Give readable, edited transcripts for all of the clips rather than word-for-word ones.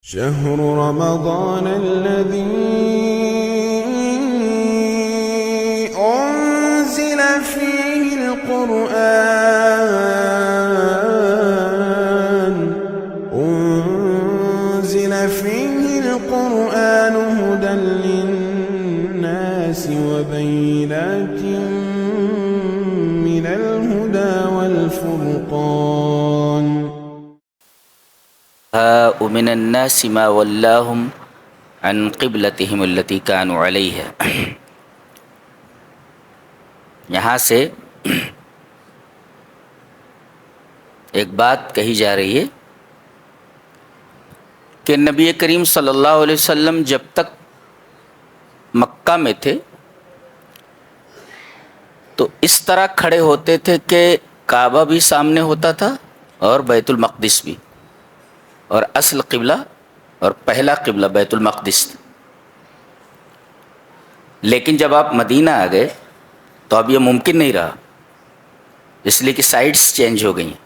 شهر رمضان الذي أنزل فيه القرآن هدى للناس وبينات من الهدى والفرقان ومن الناس ما ولاهم عن قبلتهم التي كانوا عليها۔ یہاں سے ایک بات کہی جا رہی ہے کہ نبی کریم صلی اللہ علیہ وسلم جب تک مکہ میں تھے تو اس طرح کھڑے ہوتے تھے کہ کعبہ بھی سامنے ہوتا تھا اور بیت المقدس بھی، اور اصل قبلہ اور پہلا قبلہ بیت المقدس تھا۔ لیکن جب آپ مدینہ آ گئے تو اب یہ ممکن نہیں رہا، اس لیے کہ سائڈس چینج ہو گئی ہیں۔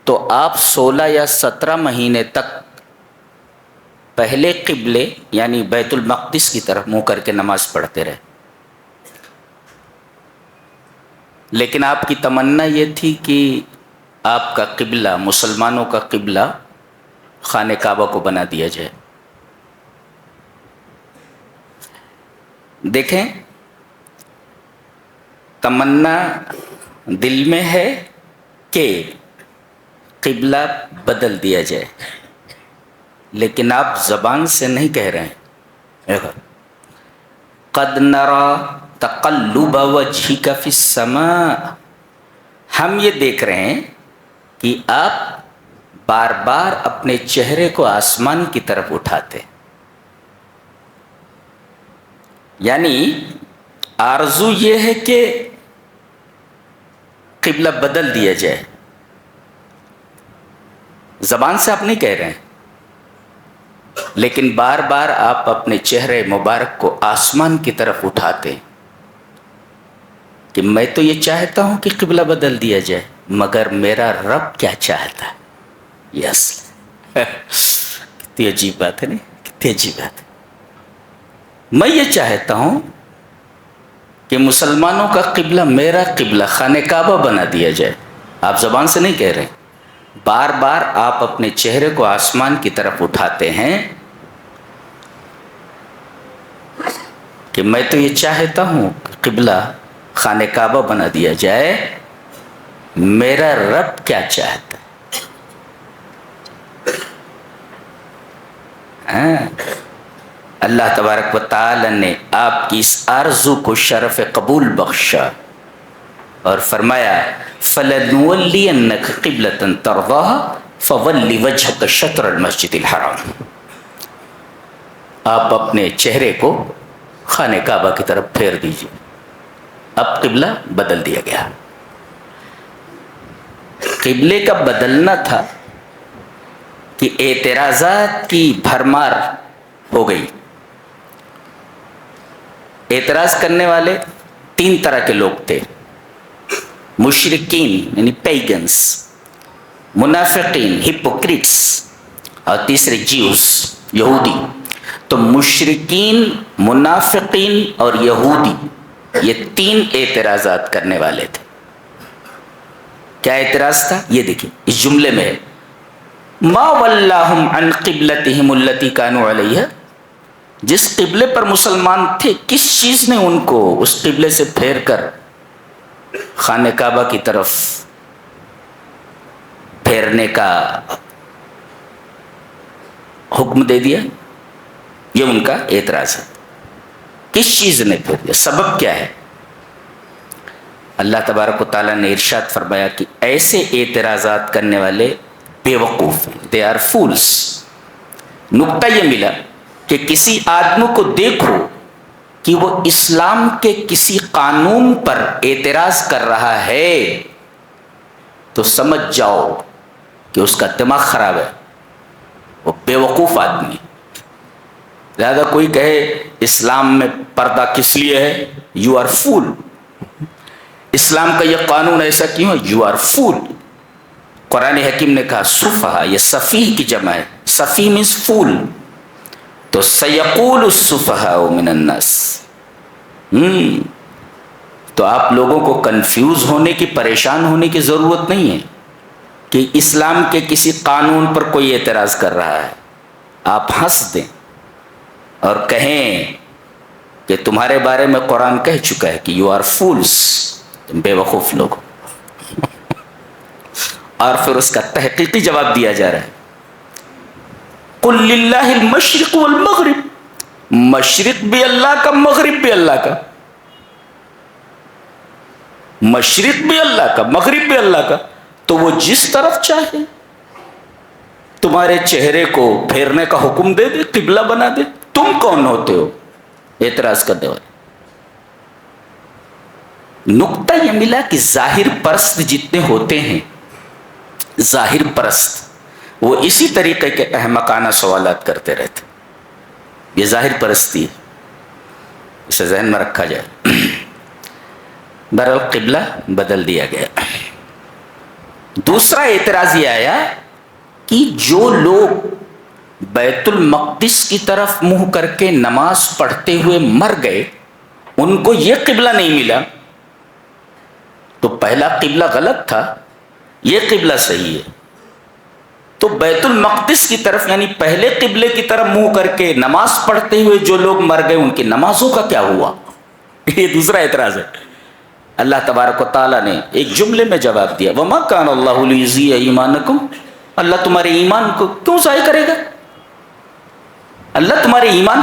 تو آپ 16 یا 17 مہینے تک پہلے قبلے یعنی بیت المقدس کی طرف منہ کر کے نماز پڑھتے رہے، لیکن آپ کی تمنا یہ تھی کہ آپ کا قبلہ، مسلمانوں کا قبلہ خانہ کعبہ کو بنا دیا جائے۔ دیکھیں، تمنا دل میں ہے کہ قبلہ بدل دیا جائے، لیکن آپ زبان سے نہیں کہہ رہے ہیں۔ قد نرى تقلب وجهك في السماء، ہم یہ دیکھ رہے ہیں کہ آپ بار بار اپنے چہرے کو آسمان کی طرف اٹھاتے، یعنی آرزو یہ ہے کہ قبلہ بدل دیا جائے۔ زبان سے آپ نہیں کہہ رہے ہیں، لیکن بار بار آپ اپنے چہرے مبارک کو آسمان کی طرف اٹھاتے کہ میں تو یہ چاہتا ہوں کہ قبلہ بدل دیا جائے، مگر میرا رب کیا چاہتا ہے۔ یس کتنی عجیب بات ہے، نہیں کتنی عجیب بات ہے۔ میں یہ چاہتا ہوں کہ مسلمانوں کا قبلہ میرا قبلہ خانہ کعبہ بنا دیا جائے۔ آپ زبان سے نہیں کہہ رہے ہیں، بار بار آپ اپنے چہرے کو آسمان کی طرف اٹھاتے ہیں کہ میں تو یہ چاہتا ہوں کہ قبلہ خانہ کعبہ بنا دیا جائے، میرا رب کیا چاہتا ہے۔ اللہ تبارک و تعالی نے آپ کی اس آرزو کو شرف قبول بخشا اور فرمایا فَلَنُوَلِّيَنَّكَ قِبْلَةً تَرْضَاهَا فَوَلِّ وَجْهَكَ شَطْرَ الْمَسْجِدِ الْحَرَامِ، آپ اپنے چہرے کو خانہ کعبہ کی طرف پھیر دیجیے۔ اب قبلہ بدل دیا گیا۔ قبلے کا بدلنا تھا کہ اعتراضات کی بھرمار ہو گئی۔ اعتراض کرنے والے 3 طرح کے لوگ تھے، مشرکین یعنی پیگنس، منافقین ہپوکریٹس، اور تیسرے جیوس یہودی۔ تو مشرکین، منافقین اور یہودی، یہ 3 اعتراضات کرنے والے تھے۔ کیا اعتراض تھا؟ یہ دیکھیں، اس جملے میں ہے ما ولاہم عن قبلتہم التی کانوا علیہا، جس قبلے پر مسلمان تھے کس چیز نے ان کو اس قبلے سے پھیر کر خانہ کعبہ کی طرف پھیرنے کا حکم دے دیا؟ یہ ان کا اعتراض ہے۔ کس چیز نے پھیر دیا؟ سبب کیا ہے؟ اللہ تبارک و تعالیٰ نے ارشاد فرمایا کہ ایسے اعتراضات کرنے والے بے وقوف ہیں، دے آر فولس۔ نقطہ یہ ملا کہ کسی آدمی کو دیکھو کہ وہ اسلام کے کسی قانون پر اعتراض کر رہا ہے تو سمجھ جاؤ کہ اس کا دماغ خراب ہے، وہ بے وقوف آدمی۔ لہذا کوئی کہے اسلام میں پردہ کس لیے ہے، یو آر فول۔ اسلام کا یہ قانون ایسا کیوں ہے، یو آر فول۔ قرآن حکیم نے کہا سفہا، یہ سفیہ کی جمع ہے، سفیہ مینس فول، تو سیقول السفہاء من الناس، تو آپ لوگوں کو کنفیوز ہونے کی، پریشان ہونے کی ضرورت نہیں ہے کہ اسلام کے کسی قانون پر کوئی اعتراض کر رہا ہے. آپ ہنس دیں اور کہیں کہ تمہارے بارے میں قرآن کہہ چکا ہے کہ یو آر فولس، تم بے وقوف لوگ. اور پھر اس کا تحقیقی جواب دیا جا رہا ہے، قل للہ المشرق والمغرب، مشرق بھی اللہ کا، مغرب بھی اللہ کا، مشرق بھی اللہ کا، مغرب بھی اللہ کا، تو وہ جس طرف چاہے تمہارے چہرے کو پھیرنے کا حکم دے دے، قبلہ بنا دے. تم کون ہوتے ہو اعتراض کرنے والے؟ نقطہ یہ ملا کہ ظاہر پرست جتنے ہوتے ہیں، ظاہر پرست، وہ اسی طریقے کے احمقانہ سوالات کرتے رہتے. یہ ظاہر پرستی ہے، اسے ذہن میں رکھا جائے. بہرحال قبلہ بدل دیا گیا. دوسرا اعتراض یہ آیا کہ جو لوگ بیت المقدس کی طرف منہ کر کے نماز پڑھتے ہوئے مر گئے، ان کو یہ قبلہ نہیں ملا، تو پہلا قبلہ غلط تھا، یہ قبلہ صحیح ہے. تو بیت المقدس کی طرف یعنی پہلے قبلے کی طرف منہ کر کے نماز پڑھتے ہوئے جو لوگ مر گئے، ان کی نمازوں کا کیا ہوا؟ یہ دوسرا اعتراض ہے. اللہ تبارک و تعالیٰ نے ایک جملے میں جواب دیا، وَمَا كَانَ اللَّهُ لِيُضِيعَ ایمانکم، اللہ تمہارے ایمان کو کیوں ضائع کرے گا؟ اللہ تمہارے ایمان،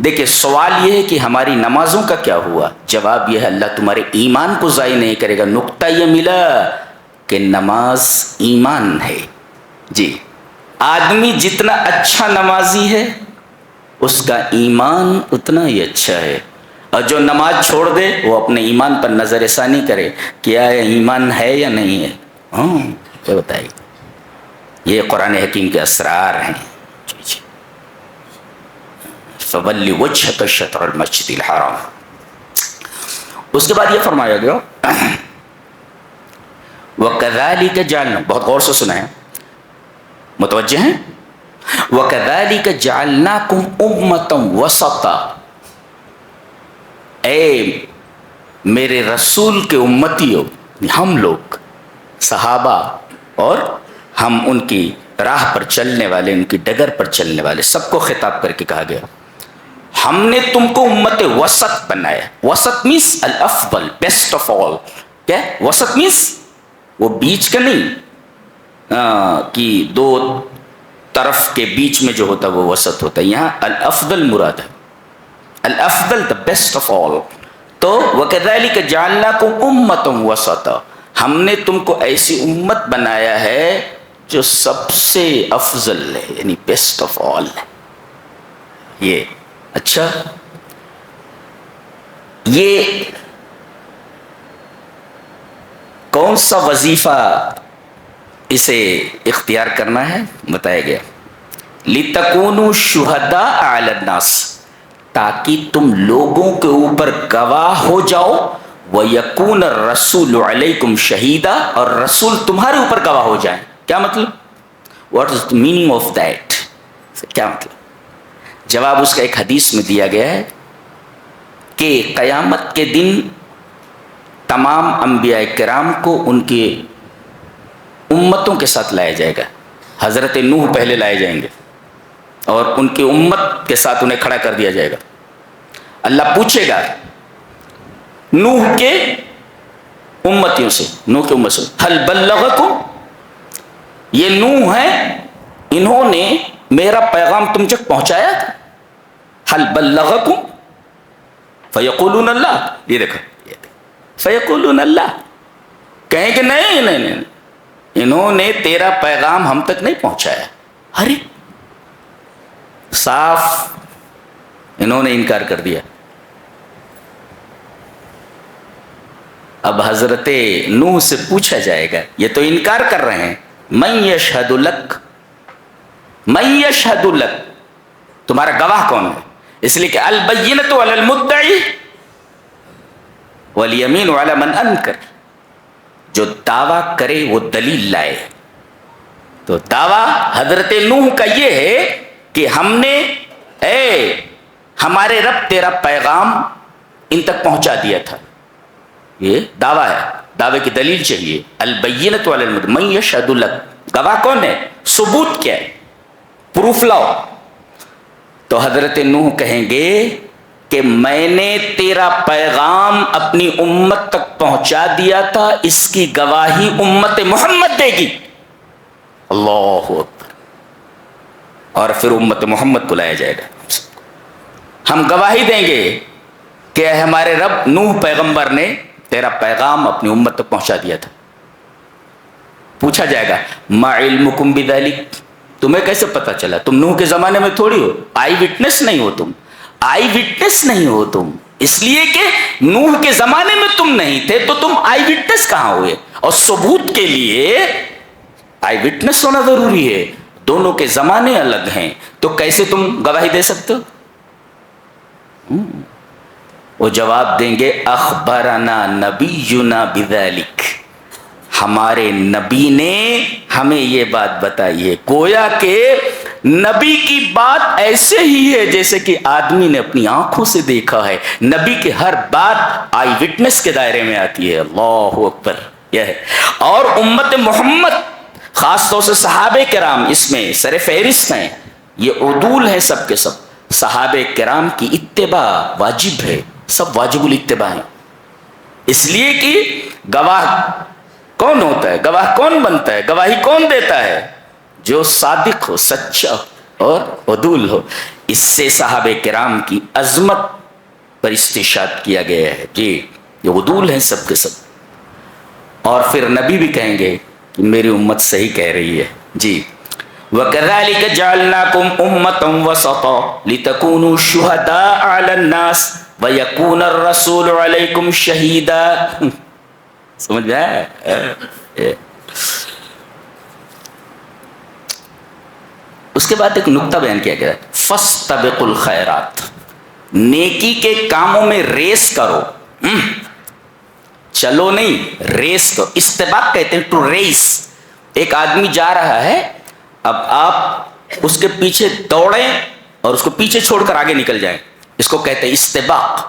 دیکھیں سوال یہ ہے کہ ہماری نمازوں کا کیا ہوا؟ جواب یہ ہے اللہ تمہارے ایمان کو ضائع نہیں کرے گا. نقطہ یہ ملا کہ نماز ایمان ہے. جی، آدمی جتنا اچھا نمازی ہے اس کا ایمان اتنا ہی اچھا ہے، اور جو نماز چھوڑ دے وہ اپنے ایمان پر نظر ثانی کرے کیا ایمان ہے یا نہیں ہے. کیا بتائیے، یہ قرآن حکیم کے اسرار ہیں. جی فَوَلِّ وَجْهَكَ شَطْرَ الْمَسْجِدِ الْحَرَامِ. اس کے بعد یہ فرمایا گیا وَكَذَلِكَ جَعَلْنَا، بہت غور سے سنا ہے، متوجہ ہیں، وَكَذَلِكَ جَعَلْنَاكُمْ أُمَّةً وَسَطًا، اے میرے رسول کے امتیوں، ہم لوگ صحابہ اور ہم ان کی راہ پر چلنے والے، ان کی ڈگر پر چلنے والے، سب کو خطاب کر کے کہا گیا ہم نے تم کو امت وسط بنایا. وسط مینس الافضل، بیسٹ آف آل. کیا وسط مینس؟ وہ بیچ کا نہیں کہ دو طرف کے بیچ میں جو ہوتا وہ وسط ہوتا ہے. یہاں الافضل مراد ہے، الافضل the best of all. تو وَكَذَلِكَ جَعَلْنَاكُمْ أُمَّةً وَسَطًا، ہم نے تم کو ایسی امت بنایا ہے جو سب سے افضل ہے، یعنی بیسٹ آف آل ہے. یہ اچھا، یہ کون سا وظیفہ اسے اختیار کرنا ہے بتایا گیا، لِتَكُونُوا شُهَدَاءَ عَلَى النَّاسِ، تاکہ تم لوگوں کے اوپر گواہ ہو جاؤ، وَيَكُونَ الرَّسُولُ عَلَيْكُمْ شَهِيدًا، اور رسول تمہارے اوپر گواہ ہو جائیں. کیا مطلب؟ What is the meaning of that؟ کیا مطلب؟ جواب اس کا ایک حدیث میں دیا گیا ہے کہ قیامت کے دن تمام انبیاء کرام کو ان کی امتوں کے ساتھ لایا جائے گا. حضرت نوح پہلے لائے جائیں گے اور ان کی امت کے ساتھ انہیں کھڑا کر دیا جائے گا. اللہ پوچھے گا نوح کے امتیوں سے، نوح کے امت سے، حل بلغکم، یہ نوح ہیں، انہوں نے میرا پیغام تم تک پہنچایا تھا. حل بلغکم فیقولون اللہ، یہ دیکھو فیقولون اللہ، کہیں کہ نہیں، انہوں نے تیرا پیغام ہم تک نہیں پہنچایا. ارے صاف انہوں نے انکار کر دیا. اب حضرت نوح سے پوچھا جائے گا، یہ تو انکار کر رہے ہیں، من یشہد لک، من یشہد لک، تمہارا گواہ کون ہے؟ اس لیے کہ البینۃ علی المدعی والیمین علی من انکر، جو دعویٰ کرے وہ دلیل لائے، تو دعویٰ حضرت نوح کا یہ ہے کہ ہم نے ہمارے رب تیرا پیغام ان تک پہنچا دیا تھا. یہ دعویٰ ہے, دعوے کی دلیل چاہیے. البینۃ علی المدعی من یشہد لک, گواہ کون ہے, ثبوت کیا ہے, پروف لاؤ. تو حضرت نوح کہیں گے کہ میں نے تیرا پیغام اپنی امت تک پہنچا دیا تھا, اس کی گواہی امت محمد دے گی. اللہ اکبر. اور پھر امت محمد کو لایا جائے گا. ہم گواہی دیں گے کہ ہمارے رب نوح پیغمبر نے تیرا پیغام اپنی امت تک پہنچا دیا تھا. پوچھا جائے گا ما علمکم بذلک, تمہیں کیسے پتا چلا, تم نوح کے زمانے میں تھوڑی ہو, آئی وٹنس نہیں ہو تم, آئی وٹنس نہیں ہو تم, اس لیے کہ نوح کے زمانے میں تم نہیں تھے تو تم آئی وٹنس کہاں ہوئے. اور ثبوت کے لیے آئی وٹنس ہونا ضروری ہے, دونوں کے زمانے الگ ہیں, تو کیسے تم گواہی دے سکتے ہو. وہ جواب دیں گے اخبرنا نبینا بذلک, ہمارے نبی نے ہمیں یہ بات بتائی ہے. گویا کہ نبی کی بات ایسے ہی ہے جیسے کہ آدمی نے اپنی آنکھوں سے دیکھا ہے. نبی کی ہر بات آئی وٹنس کے دائرے میں آتی ہے. اللہ اکبر. یہ ہے. اور امت محمد خاص طور سے صحابہ کرام اس میں سر فہرست ہیں, یہ عدول ہیں سب کے سب. صحابہ کرام کی اتباع واجب ہے, سب واجب الاتباع ہیں. اس لیے کہ گواہ کون ہوتا ہے, گواہ کون بنتا ہے, گواہی کون دیتا ہے, جو صادق ہو, سچا اور عدول ہو. اس سے صحابہ کرام کی عظمت پر استشہاد کیا گیا ہے. جی یہ عدول ہیں سب کے سب. اور پھر نبی بھی کہیں گے کہ میری امت صحیح کہہ رہی ہے. جی وَكَذَلِكَ جَعَلْنَاكُمْ أُمَّةً وَسَطًا لِتَكُونُوا شُهَدَاءَ عَلَى النَّاسِ وَيَكُونَ الرَّسُولُ عَلَيْكُمْ شَهِيدًا. سمجھ میں آیا؟ اس کے بعد ایک نکتہ بیان کیا گیا ہے, فَاسْتَبِقُوا الْخَيْرَاتِ, نیکی کے کاموں میں ریس کرو. چلو نہیں, ریس کرو. استباق کہتے ہیں ٹو ریس. ایک آدمی جا رہا ہے, اب آپ اس کے پیچھے دوڑیں اور اس کو پیچھے چھوڑ کر آگے نکل جائیں, اس کو کہتے ہیں استباق.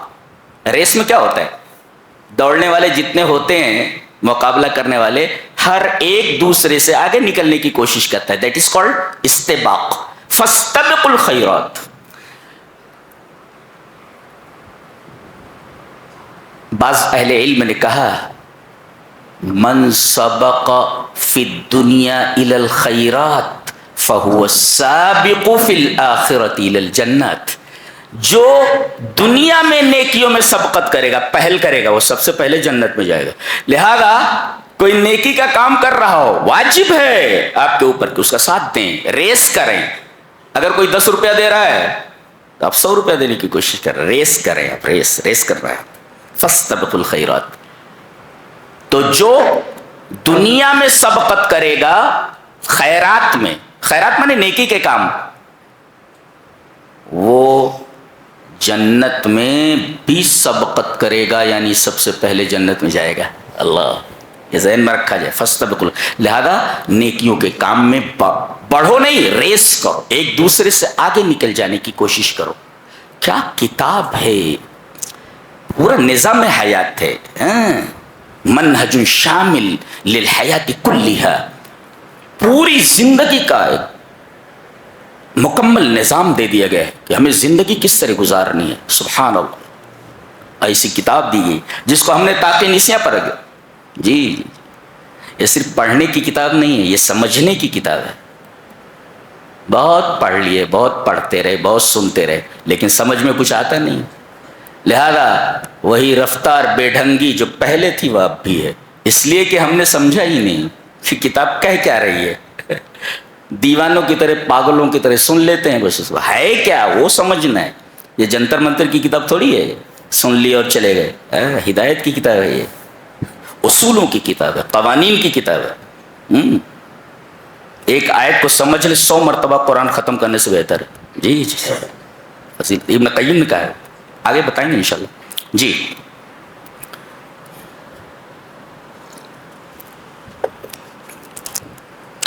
ریس میں کیا ہوتا ہے, دوڑنے والے جتنے ہوتے ہیں, مقابلہ کرنے والے, ہر ایک دوسرے سے آگے نکلنے کی کوشش کرتا ہے. دیٹ از کالڈ استباق. فاستبقوا الخیرات. بعض اہل علم نے کہا من سبق فی الدنیا الی الخیرات فہو السابق فی الآخرۃ الی الجنات. جو دنیا میں نیکیوں میں سبقت کرے گا, پہل کرے گا, وہ سب سے پہلے جنت میں جائے گا. لہذا کوئی نیکی کا کام کر رہا ہو, واجب ہے آپ کے اوپر کہ اس کا ساتھ دیں, ریس کریں. اگر کوئی 10 روپیہ دے رہا ہے تو آپ 100 روپیہ دینے کی کوشش کریں, ریس کریں. آپ ریس کر رہے ہیں. فاستبقوا الخیرات. تو جو دنیا میں سبقت کرے گا خیرات میں, خیرات مانے نیکی کے کام, وہ جنت میں بھی سبقت کرے گا, یعنی سب سے پہلے جنت میں جائے گا. اللہ, یہ ذہن میں رکھا جائے. فاستبقوا. لہذا نیکیوں کے کام میں بڑھو نہیں, ریس کرو, ایک دوسرے سے آگے نکل جانے کی کوشش کرو. کیا کتاب ہے, پورا نظام حیات ہے, منہج شامل للحیات کلیہا. پوری زندگی کا ایک مکمل نظام دے دیا گیا ہے کہ ہمیں زندگی کس طرح گزارنی ہے. سبحان اللہ, ایسی کتاب دی گئی جس کو ہم نے تاقِ نسیاں پر رکھا. جی یہ صرف پڑھنے کی کتاب نہیں ہے, یہ سمجھنے کی کتاب ہے. بہت پڑھ لیے, بہت پڑھتے رہے, بہت سنتے رہے, لیکن سمجھ میں کچھ آتا نہیں. لہذا وہی رفتار بے ڈھنگی جو پہلے تھی وہ اب بھی ہے, اس لیے کہ ہم نے سمجھا ہی نہیں کہ کتاب کہہ کیا رہی ہے. دیوانوں کی طرح, پاگلوں کی طرح سن لیتے ہیں, بس ہے کیا وہ سمجھنا ہے. یہ جنتر منتر کی کتاب تھوڑی ہے, سن لی اور چلے گئے. ہدایت کی کتاب ہے, یہ اصولوں کی کتاب ہے, قوانین کی کتاب ہے. ایک آیت کو سمجھ لے 100 مرتبہ قرآن ختم کرنے سے بہتر ہے. جی جی ابن قیم نے کہا ہے, آگے بتائیں گے انشاءاللہ. جی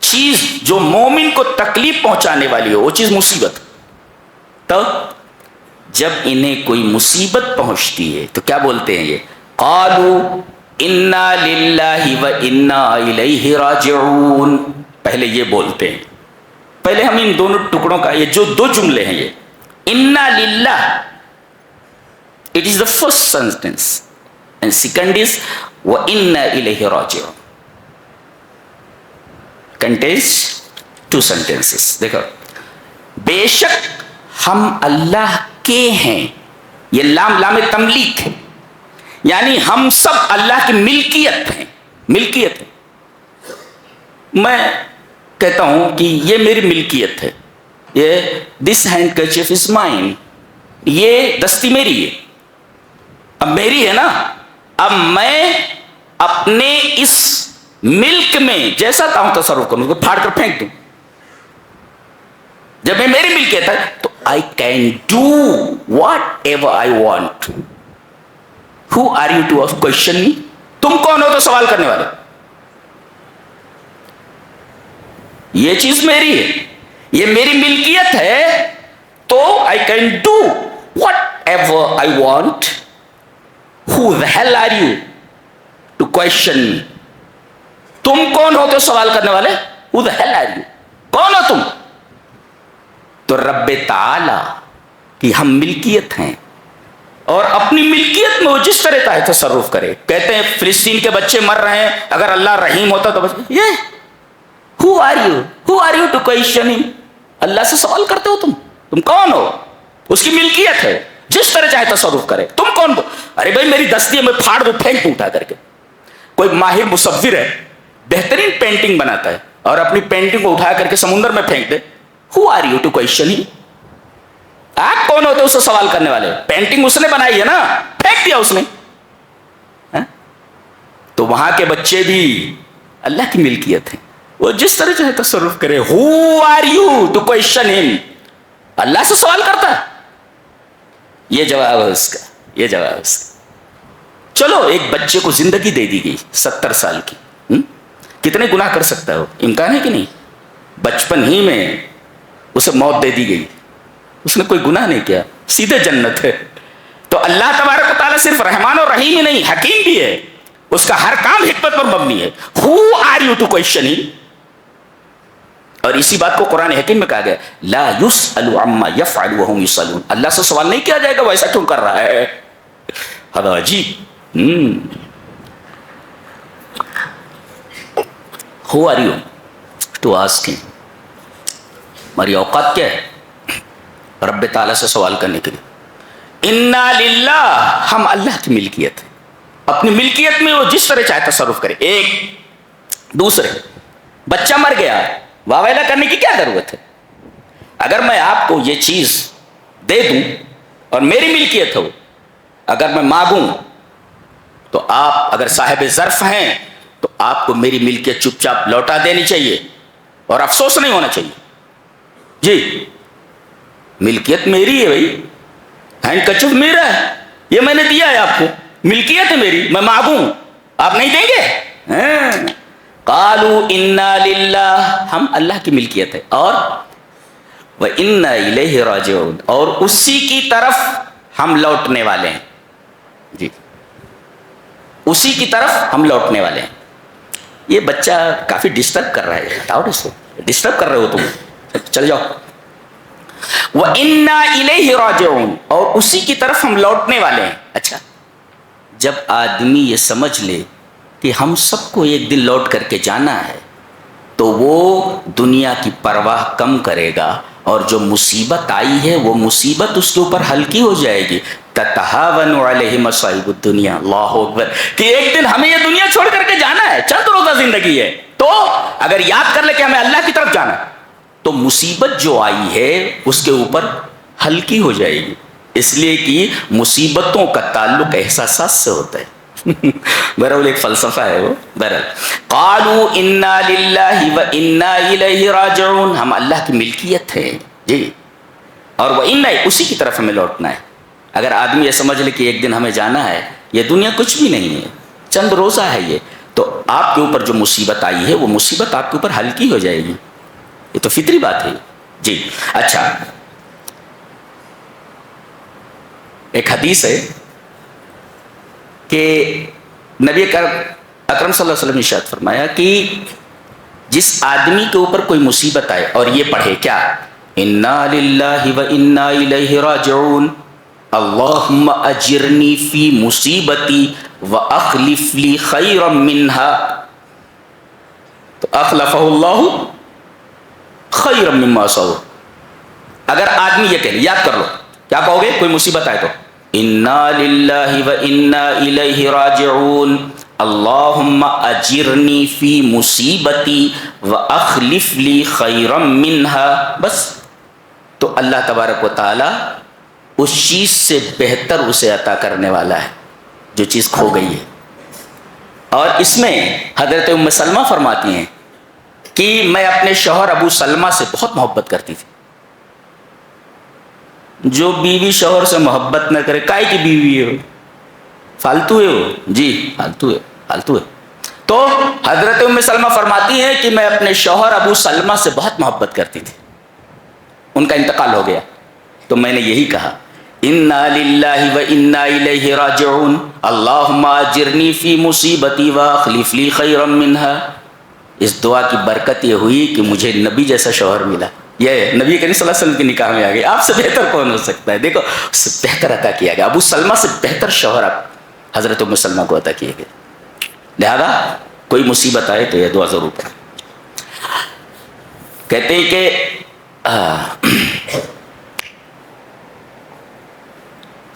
چیز جو مومن کو تکلیف پہنچانے والی ہو وہ چیز مصیبت. تو جب انہیں کوئی مصیبت پہنچتی ہے تو کیا بولتے ہیں یہ؟ قالوا انا للہ و انا الیہ راجعون. پہلے یہ بولتے ہیں. پہلے ہم ان دونوں ٹکڑوں کا یہ جو دو جملے ہیں یہ انا للہ, it is the first sentence and second is wa inna ilayhi raji'un, contains two sentences. دیکھو, بے شک ہم اللہ کے ہیں, یہ لام تملیک ہے, یعنی ہم سب اللہ کی ملکیت ہیں. ملکیت ہے. میں کہتا ہوں کہ یہ میری ملکیت ہے, یہ دس ہینڈ کرچیف از مائن, یہ دستی میری ہے, اب میری ہے نا. اب میں اپنے اس ملک میں جیسا چاہوں تصرف کروں, اس کو پھاڑ کر پھینک دوں. جب میں میری ملکیت ہے تو I can do whatever I want. Who are you to question me? تم کون ہو تو سوال کرنے والے؟ یہ چیز میری ہے, یہ میری ملکیت ہے, تو I can do whatever I want. Who the hell are you to question me? تم کون ہو تو سوال کرنے والے؟ Who the hell are you? کون ہو تم؟ تو رب تعالی کی ہم ملکیت ہیں, اور اپنی ملکیت میں وہ جس طرح چاہے تصرف کرے. کہتے ہیں فلسطین کے بچے مر رہے ہیں, اگر اللہ رحیم ہوتا تو بس یہ who are you to question him? اللہ سے سوال کرتے ہو تم کون ہو؟ اس کی ملکیت ہے, جس طرح چاہے تصرف کرے. تم کون ہو؟ ارے بھائی میری دستی ہے, میں پھاڑ دوں, پھینک دوں اٹھا کر کے. کوئی ماہر مصور ہے, بہترین پینٹنگ بناتا ہے, اور اپنی پینٹنگ کو اٹھا کر کے سمندر میں پھینک دے. Who are you to question him? آپ کون ہوتے اس سے سوال کرنے والے؟ پینٹنگ اس نے بنائی ہے نا, پھینک دیا اس نے. تو وہاں کے بچے بھی اللہ کی ملکیت ہیں, وہ جس طرح چاہے تصرف کرے. Who are you to question him? اللہ سے سوال کرتا ہے. یہ جواب ہے اس کا, یہ جواب ہے اس کا. چلو ایک بچے کو زندگی دے دی گئی 70 سال کی, کتنے گناہ کر سکتا ہے وہ؟ امکان ہے کہ نہیں؟ بچپن ہی میں اسے موت دے دی گئی, اس نے کوئی گناہ نہیں کیا, سیدھے جنت ہے. تو اللہ تبارک و تعالیٰ صرف رحمان اور رحیم ہی نہیں, حکیم بھی ہے, اس کا ہر کام حکمت پر مبنی ہے. Who are you to question him? اور اسی بات کو قرآن حکیم میں کہا گیا, لا يسأل عما يفعل وهم يسألون. اللہ سے سوال نہیں کیا جائے گا وہ ایسا کیوں کر رہا ہے. ہذا عجیب. Who are you to ask him? ہماری اوقات کیا ہے رب تعالیٰ سے سوال کرنے کے لیے؟ انا للہ, ہم اللہ کی ملکیت ہے, اپنی ملکیت میں وہ جس طرح چاہے تصرف کرے. ایک دوسرے, بچہ مر گیا, واویلا کرنے کی کیا ضرورت ہے؟ اگر میں آپ کو یہ چیز دے دوں اور میری ملکیت ہو, اگر میں مانگوں تو آپ اگر صاحب ظرف ہیں تو آپ کو میری ملکیت چپ چاپ لوٹا دینی چاہیے, اور افسوس نہیں ہونا چاہیے. جی ملکیت میری ہے بھائی, ہینڈ کرچیف میرا ہے, یہ میں نے دیا ہے آپ کو, ملکیت ہے میری, میں مانگوں آپ نہیں دیں گے. قالوا انا للہ, ہم اللہ کی ملکیت ہے, اور وَإِنَّا إِلَيْهِ رَاجِعُونَ, اور اسی کی طرف ہم لوٹنے والے ہیں. جی اسی کی طرف ہم لوٹنے والے ہیں. یہ بچہ کافی ڈسٹرب کر رہا ہے, ہٹاؤ اس کو, ڈسٹرب کر رہے ہو تم, چل جاؤ. وَإِنَّا إِلَيْهِ رَاجِعُونَ, اور اسی کی طرف ہم لوٹنے والے ہیں. اچھا, جب آدمی یہ سمجھ لے کہ ہم سب کو ایک دن لوٹ کر کے جانا ہے, تو وہ دنیا کی پرواہ کم کرے گا, اور جو مصیبت آئی ہے وہ مصیبت اس کے اوپر ہلکی ہو جائے گی. تتہاون علیہ مصائب الدنیا, اللہ اکبر, کہ ایک دن ہمیں یہ دنیا چھوڑ کر کے جانا ہے, چند روزہ زندگی ہے, تو اگر یاد کر لے کہ ہمیں اللہ کی طرف جانا ہے تو مصیبت جو آئی ہے اس کے اوپر ہلکی ہو جائے گی. اس لیے کہ مصیبتوں کا تعلق احساسات سے ہوتا ہے. بہرحال ایک فلسفہ ہے وہ. بہرحال قالوا انا للہ و انا الیہ راجعون, ہم اللہ کی ملکیت ہے جی, اور وہ انا, اسی کی طرف ہمیں لوٹنا ہے. اگر آدمی یہ سمجھ لے کہ ایک دن ہمیں جانا ہے, یہ دنیا کچھ بھی نہیں ہے, چند روزہ ہے یہ, تو آپ کے اوپر جو مصیبت آئی ہے وہ مصیبت آپ کے اوپر ہلکی ہو جائے گی، یہ تو فطری بات ہے جی۔ اچھا، ایک حدیث ہے کہ نبی اکرم صلی اللہ علیہ وسلم نے ارشاد فرمایا کہ جس آدمی کے اوپر کوئی مصیبت آئے اور یہ پڑھے کیا، انا للہ و انا الیہ راجعون اللہم اجرنی فی مصیبتی واخلف لی خیرا منہا، تو اخلفہ اللہ خیرا مما سو۔ اگر آدمی یہ کہے، یاد کر لو کیا کہو گے کوئی مصیبت آئے تو، انا للہ و انا الیہ راجعون اللہم اجرنی فی مصیبتی واخلف لی خیرا منہا، بس تو اللہ تبارک و تعالی اس چیز سے بہتر اسے عطا کرنے والا ہے جو چیز کھو گئی ہے۔ اور اس میں حضرت ام سلمہ فرماتی ہیں کہ میں اپنے شوہر ابو سلمہ سے بہت محبت کرتی تھی۔ جو بیوی شوہر سے محبت نہ کرے، کائے کی بیوی ہے، فالتو ہے وہ، جی فالتو ہے، فالتو ہے۔ تو حضرت ام سلمہ فرماتی ہیں کہ میں اپنے شوہر ابو سلمہ سے بہت محبت کرتی تھی، ان کا انتقال ہو گیا تو میں نے یہی کہا، انا للہ و انا الیہ راجعون اللہم اجرنی فی مصیبتی واخلف لی خیرا منہا۔ اس دعا کی برکت یہ ہوئی کہ مجھے نبی جیسا شوہر ملا، یہ نبی کریم صلی اللہ علیہ وسلم کے نکاح میں آ گئی۔ آپ سے بہتر کون ہو سکتا ہے؟ دیکھو اس سے بہتر عطا کیا گیا، ابو سلمہ سے بہتر شوہر آپ حضرت ام سلمہ کو عطا کیے گئے۔ لہذا کوئی مصیبت آئے تو یہ دعا ضرور پڑھیں۔ کہتے ہیں کہ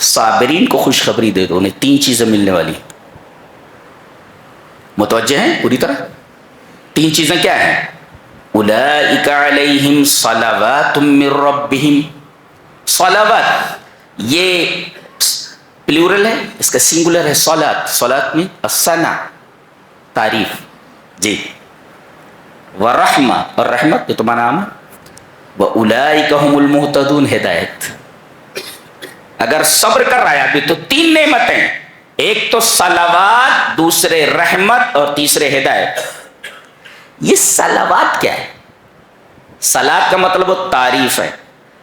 صابرین کو خوشخبری دے دو، انہیں 3 چیزیں ملنے والی، متوجہ ہیں پوری طرح؟ 3 چیزیں کیا ہیں؟ اولئک علیہم صلوات من ربہم، صلوات یہ پلیورل ہے، اس کا سنگولر ہے صلات، صلات میں الثنا تعریف جی، ورحمہ اور رحمت یہ تمہارا نام ہے، واولئک هم المہتدون ہدایت۔ اگر صبر کر رہا ہے ابھی تو 3 نعمتیں، ایک تو صلوات، دوسرے رحمت اور تیسرے ہدایت۔ یہ صلوات کیا ہے؟ صلات کا مطلب وہ تعریف ہے۔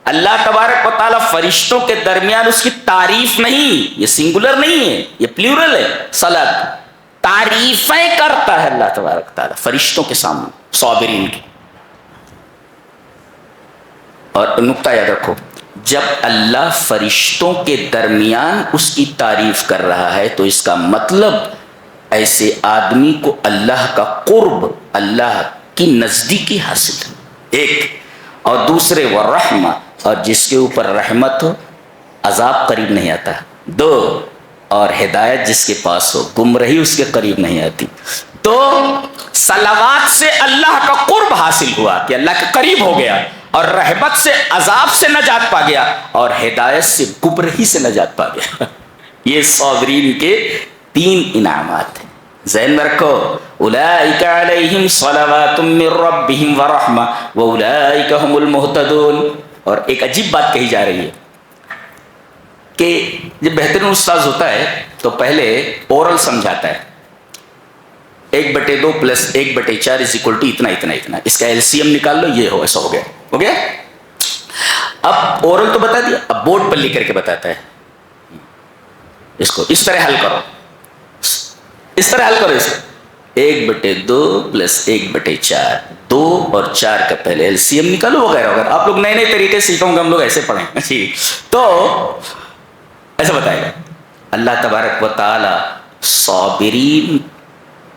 اللہ تبارک و تعالیٰ فرشتوں کے درمیان اس کی تعریف نہیں، یہ سنگولر نہیں ہے، یہ پلیورل ہے، صلات تعریفیں کرتا ہے اللہ تبارک و تعالیٰ فرشتوں کے سامنے، صابرین کی۔ اور نقطہ یاد رکھو، جب اللہ فرشتوں کے درمیان اس کی تعریف کر رہا ہے تو اس کا مطلب ایسے آدمی کو اللہ کا قرب، اللہ کی نزدیکی حاصل ہے، ایک، اور دوسرے والرحمہ، اور جس کے اوپر رحمت ہو عذاب قریب نہیں آتا، 2، اور ہدایت جس کے پاس ہو گمراہی اس کے قریب نہیں آتی۔ تو صلوات سے اللہ کا قرب حاصل ہوا کہ اللہ کے قریب ہو گیا، اور رحمت سے عذاب سے نجات پا گیا، اور ہدایت سے گمراہی سے نجات پا گیا۔ یہ صابرین کے 3 انعامات ہیں، ذہن میں رکھو، اولئک علیہم صلوات من ربہم ورحمہ واولئک هم المہتدون۔ اور ایک عجیب بات کہی جا رہی ہے کہ جب بہترین استاذ ہوتا ہے تو پہلے اورل سمجھاتا ہے، 1/2 + 1/4 = اتنا اتنا اتنا، اس کا LCM نکال لو، یہ ہو، ایسا ہو گیا، ہو گیا۔ اب اورل تو بتا دیا، اب بورڈ پر لکھ کر کے بتاتا ہے، اس کو اس طرح حل کرو، اس طرح حل کرو، اس کو 1/2 + 1/4، 2 اور 4 کا پہلے LCM نکالو وغیرہ وغیرہ۔ آپ لوگ نئے نئے طریقے سیکھوں گے، ہم لوگ ایسے پڑھیں جی۔ تو ایسا بتائے گا اللہ تبارک و تعالی صابرین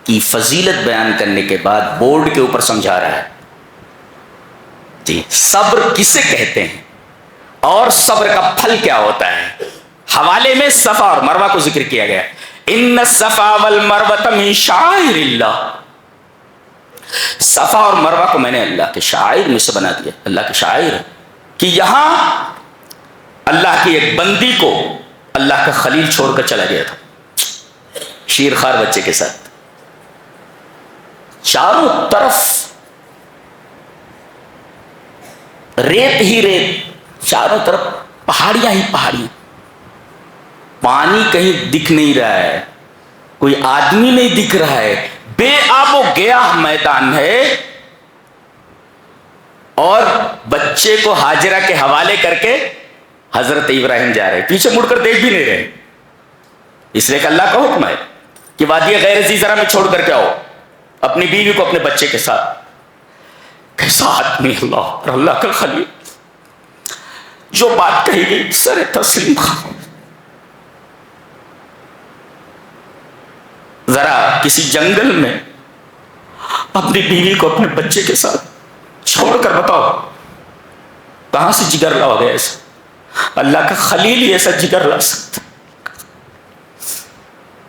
کی فضیلت بیان کرنے کے بعد بورڈ کے اوپر سمجھا رہا ہے جی، صبر کسے کہتے ہیں اور صبر کا پھل کیا ہوتا ہے۔ حوالے میں صفا اور مروہ کو ذکر کیا گیا، ان الصفا والمروہ من شعائر اللہ۔ صفا اور مروہ کو میں نے اللہ کے شعائر میں سے بنا دیا، اللہ کے شعائر ہے کہ یہاں اللہ کی ایک بندی کو اللہ کا خلیل چھوڑ کر چلا گیا تھا شیر خوار بچے کے ساتھ، چاروں طرف ریت ہی ریت، چاروں طرف پہاڑیاں ہی پہاڑیاں، پانی کہیں دکھ نہیں رہا ہے، کوئی آدمی نہیں دکھ رہا ہے، بے آب و گیاہ میدان ہے، اور بچے کو ہاجرہ کے حوالے کر کے حضرت ابراہیم جا رہے، پیچھے مڑ کر دیکھ بھی نہیں رہے، اس لیے کہ اللہ کا حکم ہے کہ وادی غیر ذی زرع میں چھوڑ کر کے آؤ اپنی بیوی کو اپنے بچے کے ساتھ۔ کیسا آدمی اللہ اور اللہ کا خلیل، جو بات کہی گئی سر تسلیم خام۔ ذرا کسی جنگل میں اپنی بیوی کو اپنے بچے کے ساتھ چھوڑ کر بتاؤ کہاں سے جگر لا ہو گیا ایسا؟ اللہ کا خلیل ہی ایسا جگر لا سکتا۔